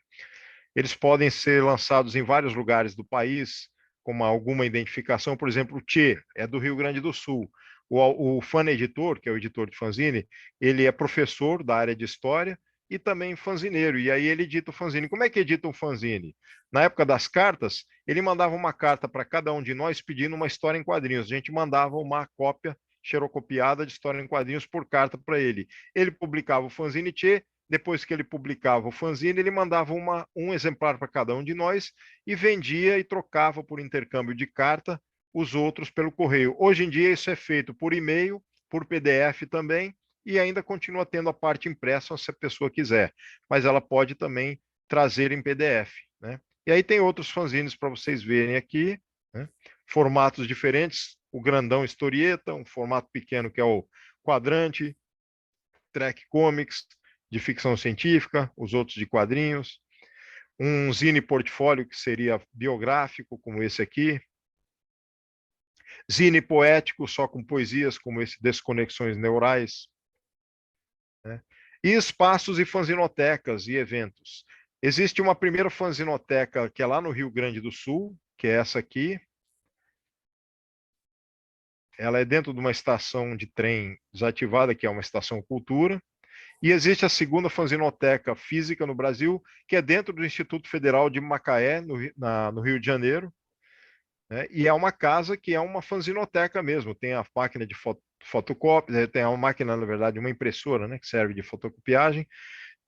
Eles podem ser lançados em vários lugares do país, com alguma identificação. Por exemplo, o Tchê é do Rio Grande do Sul. O Fan Editor, que é o editor de fanzine, ele é professor da área de história e também fanzineiro. E aí ele edita o fanzine. Como é que edita um fanzine? Na época das cartas, ele mandava uma carta para cada um de nós pedindo uma história em quadrinhos. A gente mandava uma cópia xerocopiada de história em quadrinhos por carta para ele. Ele publicava o fanzine Tchê. Depois que ele publicava o fanzine, ele mandava um exemplar para cada um de nós e vendia e trocava por intercâmbio de carta os outros pelo correio. Hoje em dia isso é feito por e-mail, por PDF também, e ainda continua tendo a parte impressa se a pessoa quiser, mas ela pode também trazer em PDF, né? E aí tem outros fanzines para vocês verem aqui, né? Formatos diferentes, o grandão historieta, um formato pequeno que é o quadrante, Trek Comics, de ficção científica, os outros de quadrinhos, um zine portfólio que seria biográfico, como esse aqui, zine poético, só com poesias, como esse Desconexões Neurais, né? E espaços e fanzinotecas e eventos. Existe uma primeira fanzinoteca que é lá no Rio Grande do Sul, que é essa aqui. Ela é dentro de uma estação de trem desativada, que é uma estação cultura. E existe a segunda fanzinoteca física no Brasil, que é dentro do Instituto Federal de Macaé, no Rio de Janeiro, né? E é uma casa que é uma fanzinoteca mesmo, tem a máquina de fotocópia, tem uma máquina, na verdade, uma impressora, né, que serve de fotocopiagem,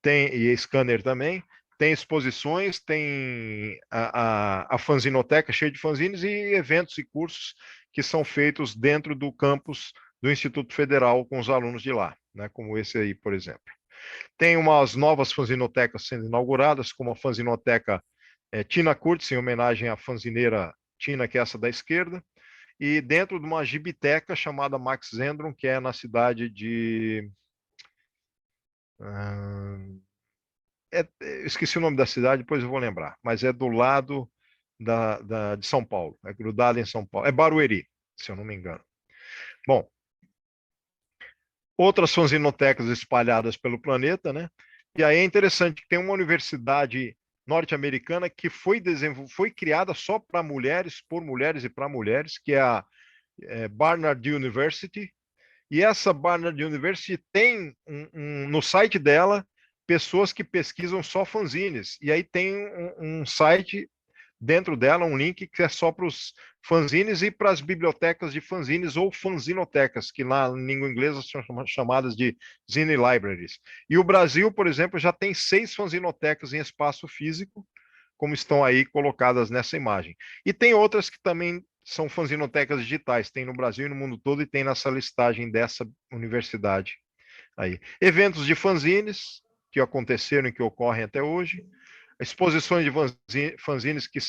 e scanner também, tem exposições, tem a fanzinoteca cheia de fanzines e eventos e cursos que são feitos dentro do campus do Instituto Federal com os alunos de lá, né, como esse aí, por exemplo. Tem umas novas fanzinotecas sendo inauguradas, como a fanzinoteca Tina Kurtz, em homenagem à fanzineira Tina, que é essa da esquerda, e dentro de uma gibiteca chamada Max Zendron, que é na cidade de... esqueci o nome da cidade, depois eu vou lembrar, mas é do lado de São Paulo, é grudado em São Paulo, é Barueri, se eu não me engano. Bom, outras fanzinotecas espalhadas pelo planeta, né? E aí é interessante que tem uma universidade norte-americana que foi criada só para mulheres, por mulheres e para mulheres, que é a Barnard University. E essa Barnard University tem no site dela pessoas que pesquisam só fanzines. E aí tem um site dentro dela, um link que é só para os fanzines e para as bibliotecas de fanzines ou fanzinotecas, que na língua inglesa são chamadas de zine libraries. E o Brasil, por exemplo, já tem 6 fanzinotecas em espaço físico, como estão aí colocadas nessa imagem. E tem outras que também são fanzinotecas digitais, tem no Brasil e no mundo todo, e tem nessa listagem dessa universidade aí. Eventos de fanzines que aconteceram e que ocorrem até hoje, exposições de fanzines que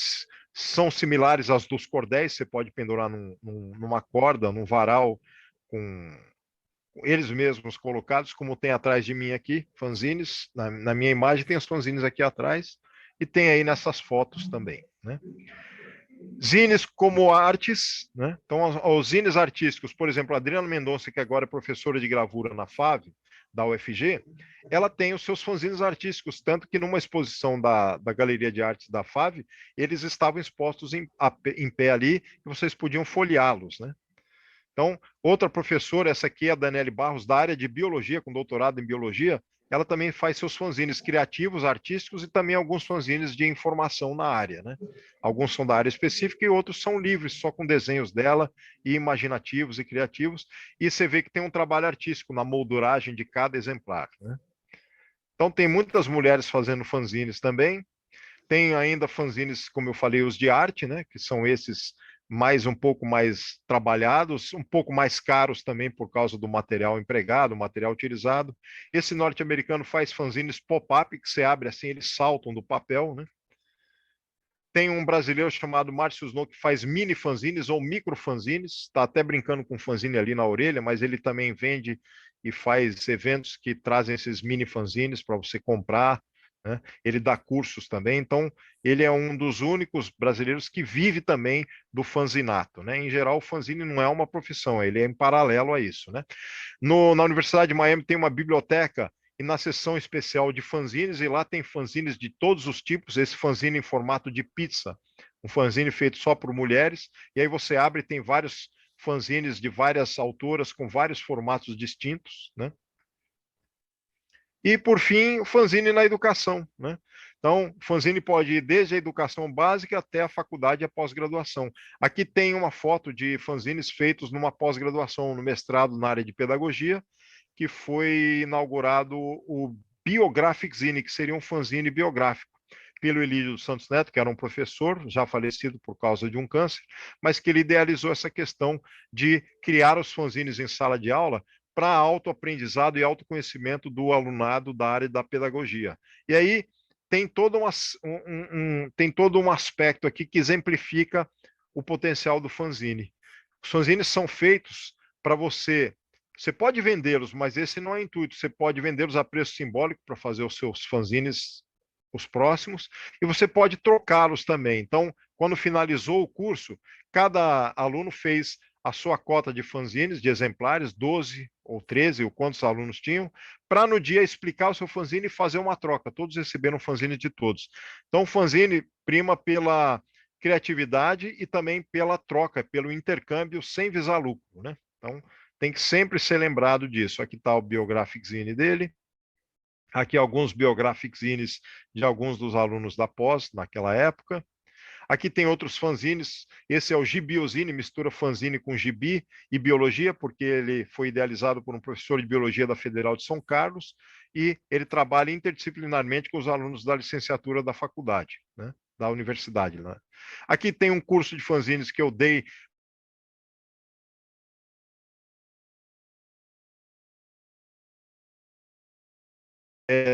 são similares às dos cordéis, você pode pendurar numa corda, num varal, com eles mesmos colocados, como tem atrás de mim aqui, fanzines, na minha imagem tem os fanzines aqui atrás, e tem aí nessas fotos também, né? Zines como artes, né? Então, os zines artísticos, por exemplo, a Adriana Mendonça, que agora é professora de gravura na FAV, da UFG, ela tem os seus fanzines artísticos, tanto que numa exposição da Galeria de Artes da FAV, eles estavam expostos em pé ali, e vocês podiam folheá-los, né? Então, outra professora, essa aqui é a Daniele Barros, da área de Biologia, com doutorado em Biologia, ela também faz seus fanzines criativos, artísticos e também alguns fanzines de informação na área, né? Alguns são da área específica e outros são livres, só com desenhos dela, e imaginativos e criativos, e você vê que tem um trabalho artístico na molduragem de cada exemplar, né? Então, tem muitas mulheres fazendo fanzines também, tem ainda fanzines, como eu falei, os de arte, né? Que são esses um pouco mais trabalhados, um pouco mais caros também por causa do material empregado, material utilizado. Esse norte-americano faz fanzines pop-up, que você abre assim, eles saltam do papel, né? Tem um brasileiro chamado Márcio Snow, que faz mini fanzines ou micro fanzines, está até brincando com fanzine ali na orelha, mas ele também vende e faz eventos que trazem esses mini fanzines para você comprar, né? Ele dá cursos também, então ele é um dos únicos brasileiros que vive também do fanzinato, né? Em geral, o fanzine não é uma profissão, ele é em paralelo a isso, né? Na Universidade de Miami tem uma biblioteca e na seção especial de fanzines, e lá tem fanzines de todos os tipos, esse fanzine em formato de pizza, um fanzine feito só por mulheres, e aí você abre e tem vários fanzines de várias autoras com vários formatos distintos, né? E, por fim, o fanzine na educação, né? Então, o fanzine pode ir desde a educação básica até a faculdade e a pós-graduação. Aqui tem uma foto de fanzines feitos numa pós-graduação, no mestrado na área de pedagogia, que foi inaugurado o Biographic Zine, que seria um fanzine biográfico, pelo Elídio Santos Neto, que era um professor, já falecido por causa de um câncer, mas que ele idealizou essa questão de criar os fanzines em sala de aula para autoaprendizado e autoconhecimento do alunado da área da pedagogia. E aí tem todo um aspecto aqui que exemplifica o potencial do fanzine. Os fanzines são feitos para você pode vendê-los, mas esse não é o intuito. Você pode vendê-los a preço simbólico para fazer os seus fanzines, os próximos, e você pode trocá-los também. Então, quando finalizou o curso, cada aluno fez a sua cota de fanzines, de exemplares, 12 ou 13, ou quantos alunos tinham, para no dia explicar o seu fanzine e fazer uma troca. Todos receberam fanzine de todos. Então, o fanzine prima pela criatividade e também pela troca, pelo intercâmbio sem visar lucro, né? Então, tem que sempre ser lembrado disso. Aqui está o Biographic Zine dele. Aqui alguns Biographic Zines de alguns dos alunos da pós, naquela época. Aqui tem outros fanzines. Esse é o Gibiozine, mistura fanzine com gibi e biologia, porque ele foi idealizado por um professor de biologia da Federal de São Carlos e ele trabalha interdisciplinarmente com os alunos da licenciatura da faculdade, né, da universidade, né. Aqui tem um curso de fanzines que eu dei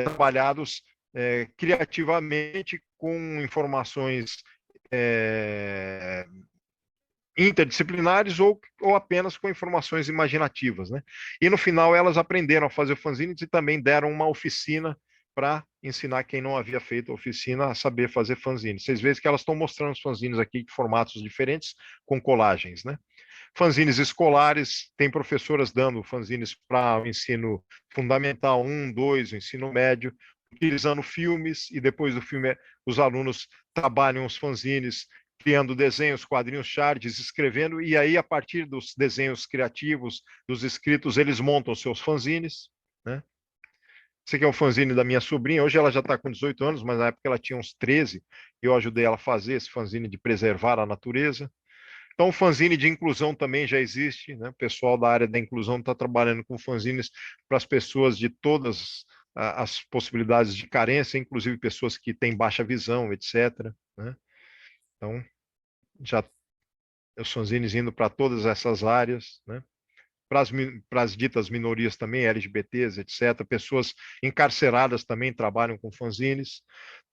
trabalhados criativamente com informações interdisciplinares ou apenas com informações imaginativas, né? E no final elas aprenderam a fazer fanzines e também deram uma oficina para ensinar quem não havia feito a oficina a saber fazer fanzines. Vocês veem que elas estão mostrando os fanzines aqui de formatos diferentes, com colagens, né? Fanzines escolares, tem professoras dando fanzines para o ensino fundamental 1, 2, o ensino médio, utilizando filmes, e depois do filme os alunos trabalham os fanzines criando desenhos, quadrinhos, charts, escrevendo, e aí a partir dos desenhos criativos, dos escritos, eles montam seus fanzines, né? Esse aqui é o fanzine da minha sobrinha, hoje ela já está com 18 anos, mas na época ela tinha uns 13, eu ajudei ela a fazer esse fanzine de preservar a natureza. Então, o fanzine de inclusão também já existe, né? O pessoal da área da inclusão está trabalhando com fanzines para as pessoas de todas as possibilidades de carência, inclusive pessoas que têm baixa visão, etc., né? Então, já os fanzines indo para todas essas áreas, né? Para as ditas minorias também, LGBTs, etc., pessoas encarceradas também trabalham com fanzines.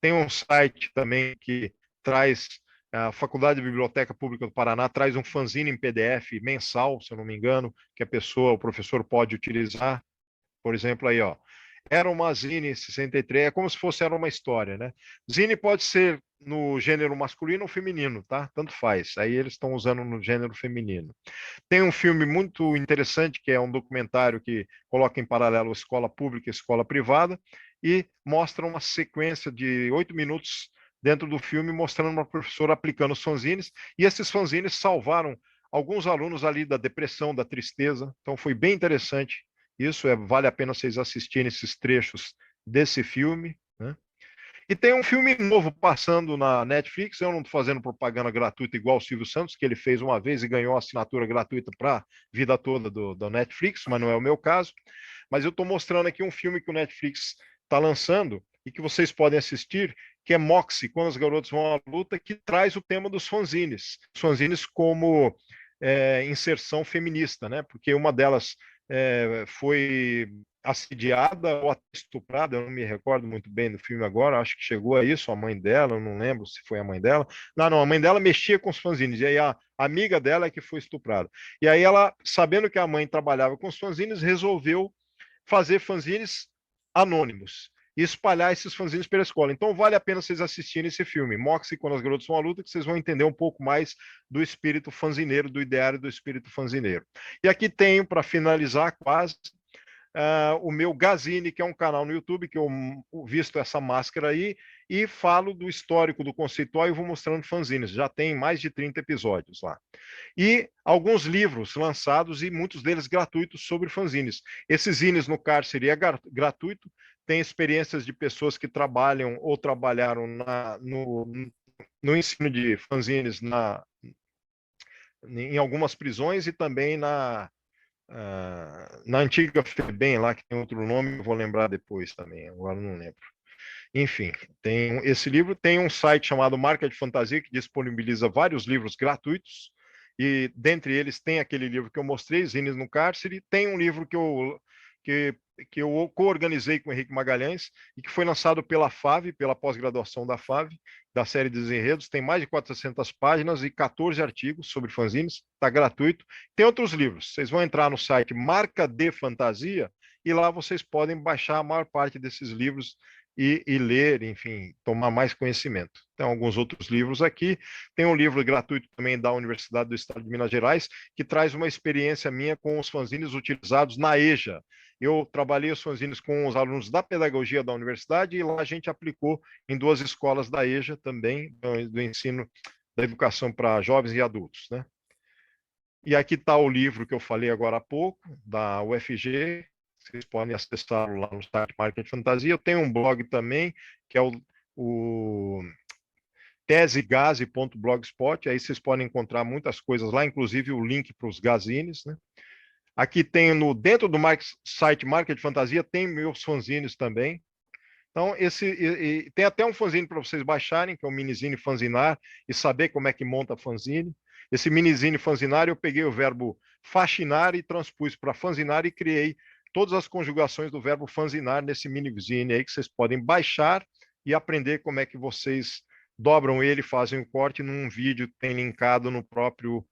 Tem um site também que traz a Faculdade de Biblioteca Pública do Paraná traz um fanzine em PDF mensal, se eu não me engano, que a pessoa, o professor pode utilizar. Por exemplo, aí, ó, era uma zine 63, é como se fosse era uma história, né? Zine pode ser no gênero masculino ou feminino, tá? Tanto faz. Aí eles estão usando no gênero feminino. Tem um filme muito interessante, que é um documentário que coloca em paralelo escola pública e escola privada, e mostra uma sequência de 8 minutos dentro do filme, mostrando uma professora aplicando os fanzines, e esses fanzines salvaram alguns alunos ali da depressão, da tristeza. Então foi bem interessante. Isso vale a pena vocês assistirem esses trechos desse filme, né? E tem um filme novo passando na Netflix. Eu não estou fazendo propaganda gratuita igual o Silvio Santos, que ele fez uma vez e ganhou a assinatura gratuita para a vida toda do Netflix, mas não é o meu caso. Mas eu estou mostrando aqui um filme que o Netflix está lançando e que vocês podem assistir, que é Moxie, Quando as Garotas Vão à Luta, que traz o tema dos fanzines. Os fanzines como inserção feminista, né? Porque uma delas foi assediada ou até estuprada, eu não me recordo muito bem do filme agora, acho que chegou a isso, a mãe dela, eu não lembro se foi a mãe dela. Não, a mãe dela mexia com os fanzines, e aí a amiga dela é que foi estuprada. E aí ela, sabendo que a mãe trabalhava com os fanzines, resolveu fazer fanzines anônimos e espalhar esses fanzines pela escola. Então vale a pena vocês assistirem esse filme, Moxie, Quando as Garotas Vão à Luta, que vocês vão entender um pouco mais do espírito fanzineiro, do ideário do espírito fanzineiro. E aqui tenho, para finalizar quase, o meu Gazine, que é um canal no YouTube, que eu visto essa máscara aí, e falo do histórico do conceitual e vou mostrando fanzines. Já tem mais de 30 episódios lá. E alguns livros lançados, e muitos deles gratuitos, sobre fanzines. Esses zines no cárcere é gratuito, tem experiências de pessoas que trabalham ou trabalharam no ensino de fanzines em algumas prisões e também na antiga FEBEM, lá que tem outro nome, eu vou lembrar depois também, agora não lembro. Enfim, tem esse livro, tem um site chamado Marca de Fantasia, que disponibiliza vários livros gratuitos, e dentre eles tem aquele livro que eu mostrei, Zines no Cárcere, tem um livro que eu co-organizei com o Henrique Magalhães, e que foi lançado pela FAV, pela pós-graduação da FAV, da série de Desenredos, tem mais de 400 páginas e 14 artigos sobre fanzines, está gratuito. Tem outros livros, vocês vão entrar no site Marca de Fantasia, e lá vocês podem baixar a maior parte desses livros e ler, enfim, tomar mais conhecimento. Tem alguns outros livros aqui. Tem um livro gratuito também da Universidade do Estado de Minas Gerais, que traz uma experiência minha com os fanzines utilizados na EJA. Eu trabalhei os fanzines com os alunos da pedagogia da universidade e lá a gente aplicou em 2 escolas da EJA também, do ensino da educação para jovens e adultos, né? E aqui está o livro que eu falei agora há pouco, da UFG, vocês podem acessá-lo lá no site Marca de Fantasia. Eu tenho um blog também, que é o tesegase.blogspot, aí vocês podem encontrar muitas coisas lá, inclusive o link para os gazines, né? Aqui tem dentro do site Marca de Fantasia, tem meus fanzines também. Então, tem até um fanzine para vocês baixarem, que é o Minizine Fanzinar, e saber como é que monta fanzine. Esse Minizine Fanzinar, eu peguei o verbo fascinar e transpus para fanzinar e criei todas as conjugações do verbo fanzinar nesse Minizine aí, que vocês podem baixar e aprender como é que vocês dobram ele, fazem o corte num vídeo que tem linkado no próprio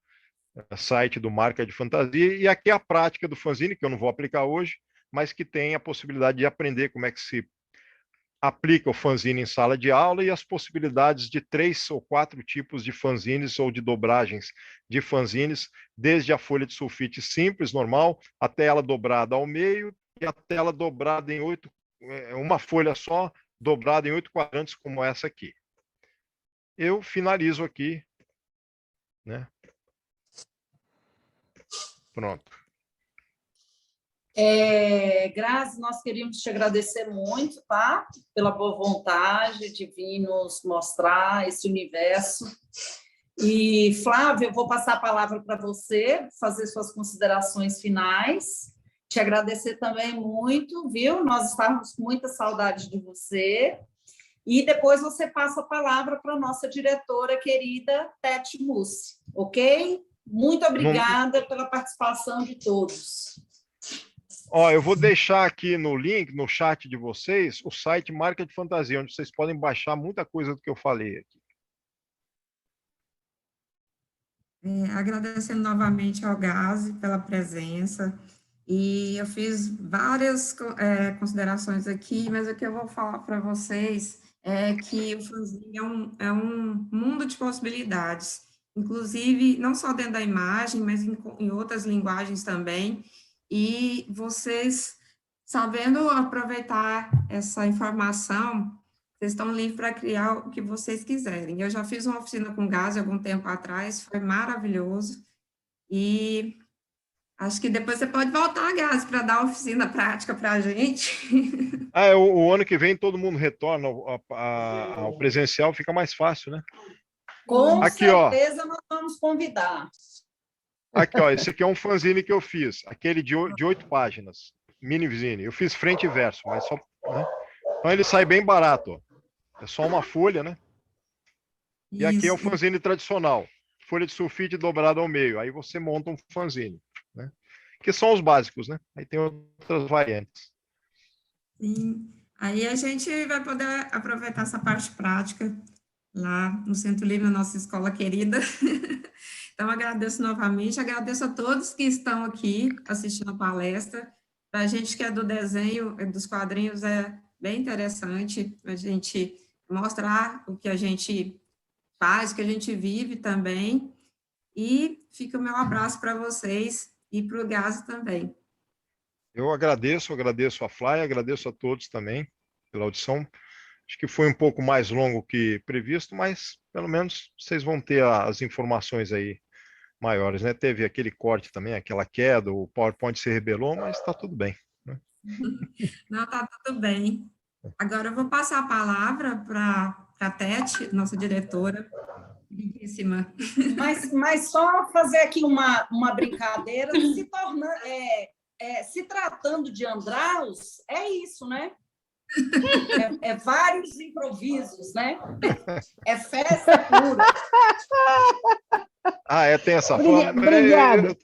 site do Marca de Fantasia. E aqui é a prática do fanzine, que eu não vou aplicar hoje, mas que tem a possibilidade de aprender como é que se aplica o fanzine em sala de aula e as possibilidades de 3 ou 4 tipos de fanzines ou de dobragens de fanzines, desde a folha de sulfite simples, normal, até ela dobrada ao meio e até ela dobrada em 8, uma folha só, dobrada em 8 quadrantes, como essa aqui. Eu finalizo aqui, né? Pronto. Grazi, nós queríamos te agradecer muito, tá? Pela boa vontade de vir nos mostrar esse universo. E, Flávia, eu vou passar a palavra para você, fazer suas considerações finais. Te agradecer também muito, viu? Nós estávamos com muita saudade de você. E depois você passa a palavra para a nossa diretora querida, Tete Mussi, ok? Muito obrigada pela participação de todos. Eu vou deixar aqui no link, no chat de vocês, o site Marca de Fantasia, onde vocês podem baixar muita coisa do que eu falei aqui. Agradecendo novamente ao Gazi pela presença, e eu fiz várias considerações aqui, mas o que eu vou falar para vocês é que o fanzine é um mundo de possibilidades, inclusive não só dentro da imagem, mas em outras linguagens também, e vocês, sabendo aproveitar essa informação, vocês estão livres para criar o que vocês quiserem. Eu já fiz uma oficina com Gazi algum tempo atrás, foi maravilhoso, e acho que depois você pode voltar, Gazi, para dar oficina prática para a gente. O ano que vem todo mundo retorna ao presencial, fica mais fácil, né? Com certeza nós vamos convidar. Aqui, esse aqui é um fanzine que eu fiz, aquele de 8 páginas, minizine. Eu fiz frente e verso, mas só, né? Então ele sai bem barato, ó. É só uma folha, né? E aqui é o fanzine tradicional, folha de sulfite dobrada ao meio. Aí você monta um fanzine, né? Que são os básicos, né? Aí tem outras variantes. Sim. Aí a gente vai poder aproveitar essa parte prática lá no Centro Livre, na nossa escola querida. Então, agradeço novamente, agradeço a todos que estão aqui assistindo a palestra. Para a gente que é do desenho, dos quadrinhos, é bem interessante a gente mostrar o que a gente faz, o que a gente vive também. E fica o meu abraço para vocês e para o Gazi também. Eu agradeço a Flávia, agradeço a todos também pela audição. Acho que foi um pouco mais longo que previsto, mas pelo menos vocês vão ter as informações aí maiores, né? Teve aquele corte também, aquela queda, o PowerPoint se rebelou, mas está tudo bem, né? Não, está tudo bem. Agora eu vou passar a palavra para a Tete, nossa diretora. Mas só fazer aqui uma brincadeira, se tratando de Andraus, é isso, né? Vários improvisos, né? É festa pura. Tem essa forma. Obrigada.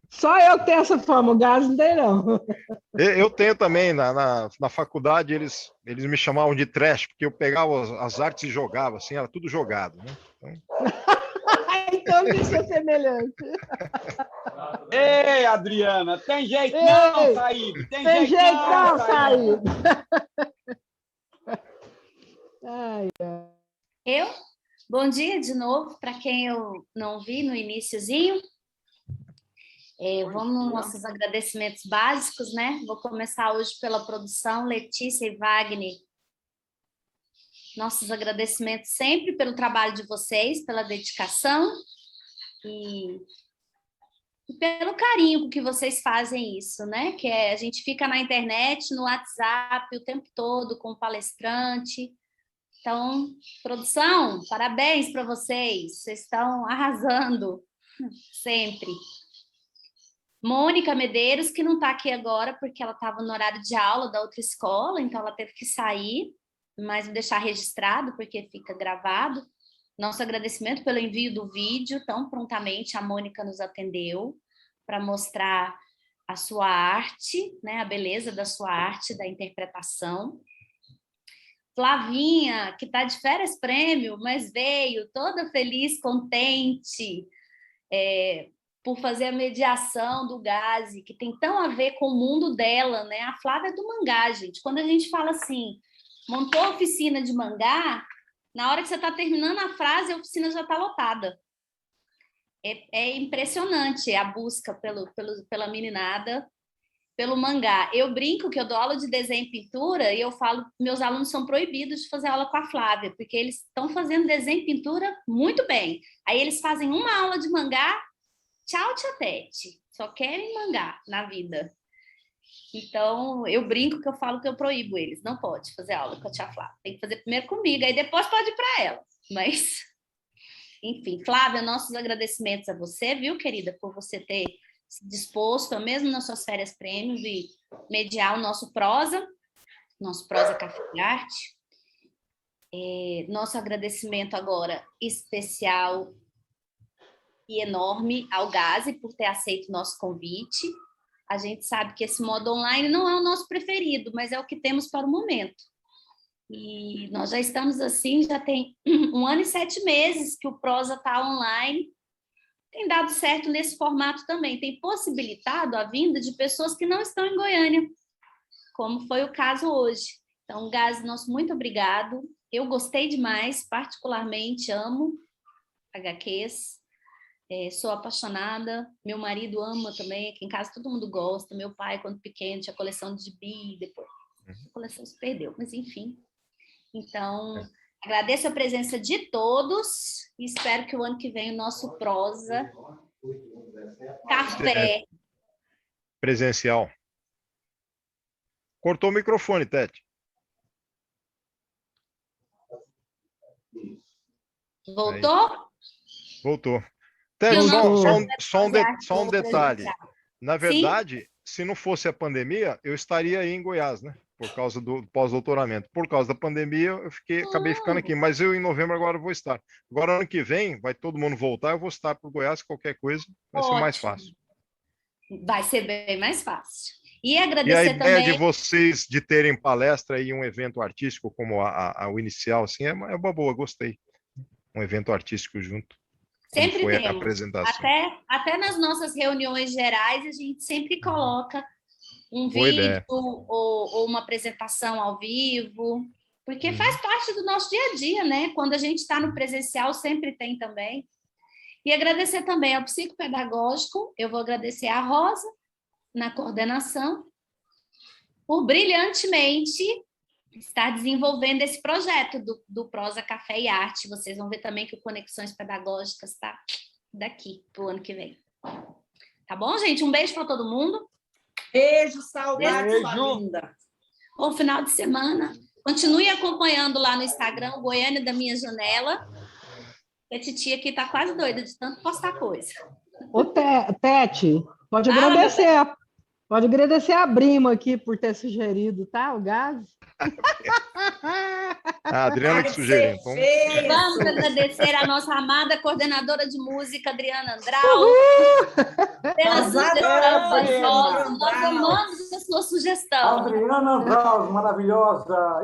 Só eu tenho essa forma, o Gazi não tem, não. Eu tenho também, na faculdade, eles me chamavam de trash, porque eu pegava as artes e jogava, assim, era tudo jogado, né? Então isso é semelhante. Ei, Adriana, tem jeito não, Saíbe? Tem jeito não, Saíbe. Eu? Bom dia de novo, para quem eu não vi no iniciozinho. Vamos nos nossos agradecimentos básicos, né? Vou começar hoje pela produção, Letícia e Wagner. Nossos agradecimentos sempre pelo trabalho de vocês, pela dedicação e pelo carinho com que vocês fazem isso, né? Que a gente fica na internet, no WhatsApp o tempo todo com o palestrante. Então, produção, parabéns para vocês. Vocês estão arrasando sempre. Mônica Medeiros, que não está aqui agora porque ela estava no horário de aula da outra escola, então ela teve que sair, mas vou deixar registrado porque fica gravado. Nosso agradecimento pelo envio do vídeo, tão prontamente a Mônica nos atendeu para mostrar a sua arte, né, a beleza da sua arte, da interpretação. Flavinha, que está de férias prêmio, mas veio toda feliz, contente, por fazer a mediação do Gazi, que tem tão a ver com o mundo dela, né? A Flávia é do mangá, gente. Quando a gente fala assim, montou a oficina de mangá, na hora que você está terminando a frase, a oficina já está lotada. É impressionante a busca pela meninada, pelo mangá. Eu brinco que eu dou aula de desenho e pintura e eu falo que meus alunos são proibidos de fazer aula com a Flávia, porque eles estão fazendo desenho e pintura muito bem. Aí eles fazem uma aula de mangá, tchau, tia Tete. Só querem mangá na vida. Então, eu brinco que eu falo que eu proíbo eles. Não pode fazer aula com a tia Flávia. Tem que fazer primeiro comigo, aí depois pode ir para ela. Mas, enfim, Flávia, nossos agradecimentos a você, viu, querida, por você ter se disposto, mesmo nas suas férias prêmio, de mediar o nosso prosa Café e Arte. Nosso agradecimento agora especial e enorme ao Gazi por ter aceito o nosso convite. A gente sabe que esse modo online não é o nosso preferido, mas é o que temos para o momento. E nós já estamos assim, já tem 1 ano e 7 meses que o Prosa está online. Tem dado certo nesse formato também. Tem possibilitado a vinda de pessoas que não estão em Goiânia, como foi o caso hoje. Então, Gazi, nosso muito obrigado. Eu gostei demais, particularmente amo HQs. Sou apaixonada, meu marido ama também, aqui em casa todo mundo gosta, meu pai, quando pequeno, tinha coleção de gibi, depois a coleção se perdeu, mas enfim. Então, agradeço a presença de todos e espero que o ano que vem o nosso Prosa Café... Presencial. Cortou o microfone, Tete. Voltou? Voltou. Tete, só um detalhe. Na verdade, se não fosse a pandemia, eu estaria aí em Goiás, né? Por causa do pós-doutoramento. Por causa da pandemia, eu acabei ficando aqui. Mas eu, em novembro, agora vou estar. Agora, ano que vem, vai todo mundo voltar, eu vou estar para o Goiás, qualquer coisa, vai ser mais fácil. Vai ser bem mais fácil. E a agradecer ideia também... de vocês de terem palestra e um evento artístico como o inicial, assim, é uma boa, gostei. Um evento artístico junto. Sempre foi temos. A apresentação. Até nas nossas reuniões gerais, a gente sempre coloca um vídeo ou uma apresentação ao vivo, porque faz parte do nosso dia a dia, né? Quando a gente está no presencial, sempre tem também. E agradecer também ao psicopedagógico, eu vou agradecer a Rosa, na coordenação, por brilhantemente estar desenvolvendo esse projeto do Prosa Café e Arte. Vocês vão ver também que o Conexões Pedagógicas está daqui para o ano que vem. Tá bom, gente? Um beijo para todo mundo. Beijo, saudades, sua linda. Bom final de semana. Continue acompanhando lá no Instagram, o Goiânia da Minha Janela. A titia aqui está quase doida de tanto postar coisa. Ô, Tete, pode agradecer a Brima aqui por ter sugerido, tá? O Gazi. A Adriana que sugeriu. Então... Vamos agradecer a nossa amada coordenadora de música, Adriana Andral, pela sugestão. Nós amamos a sua sugestão. Adriana Andral, maravilhosa.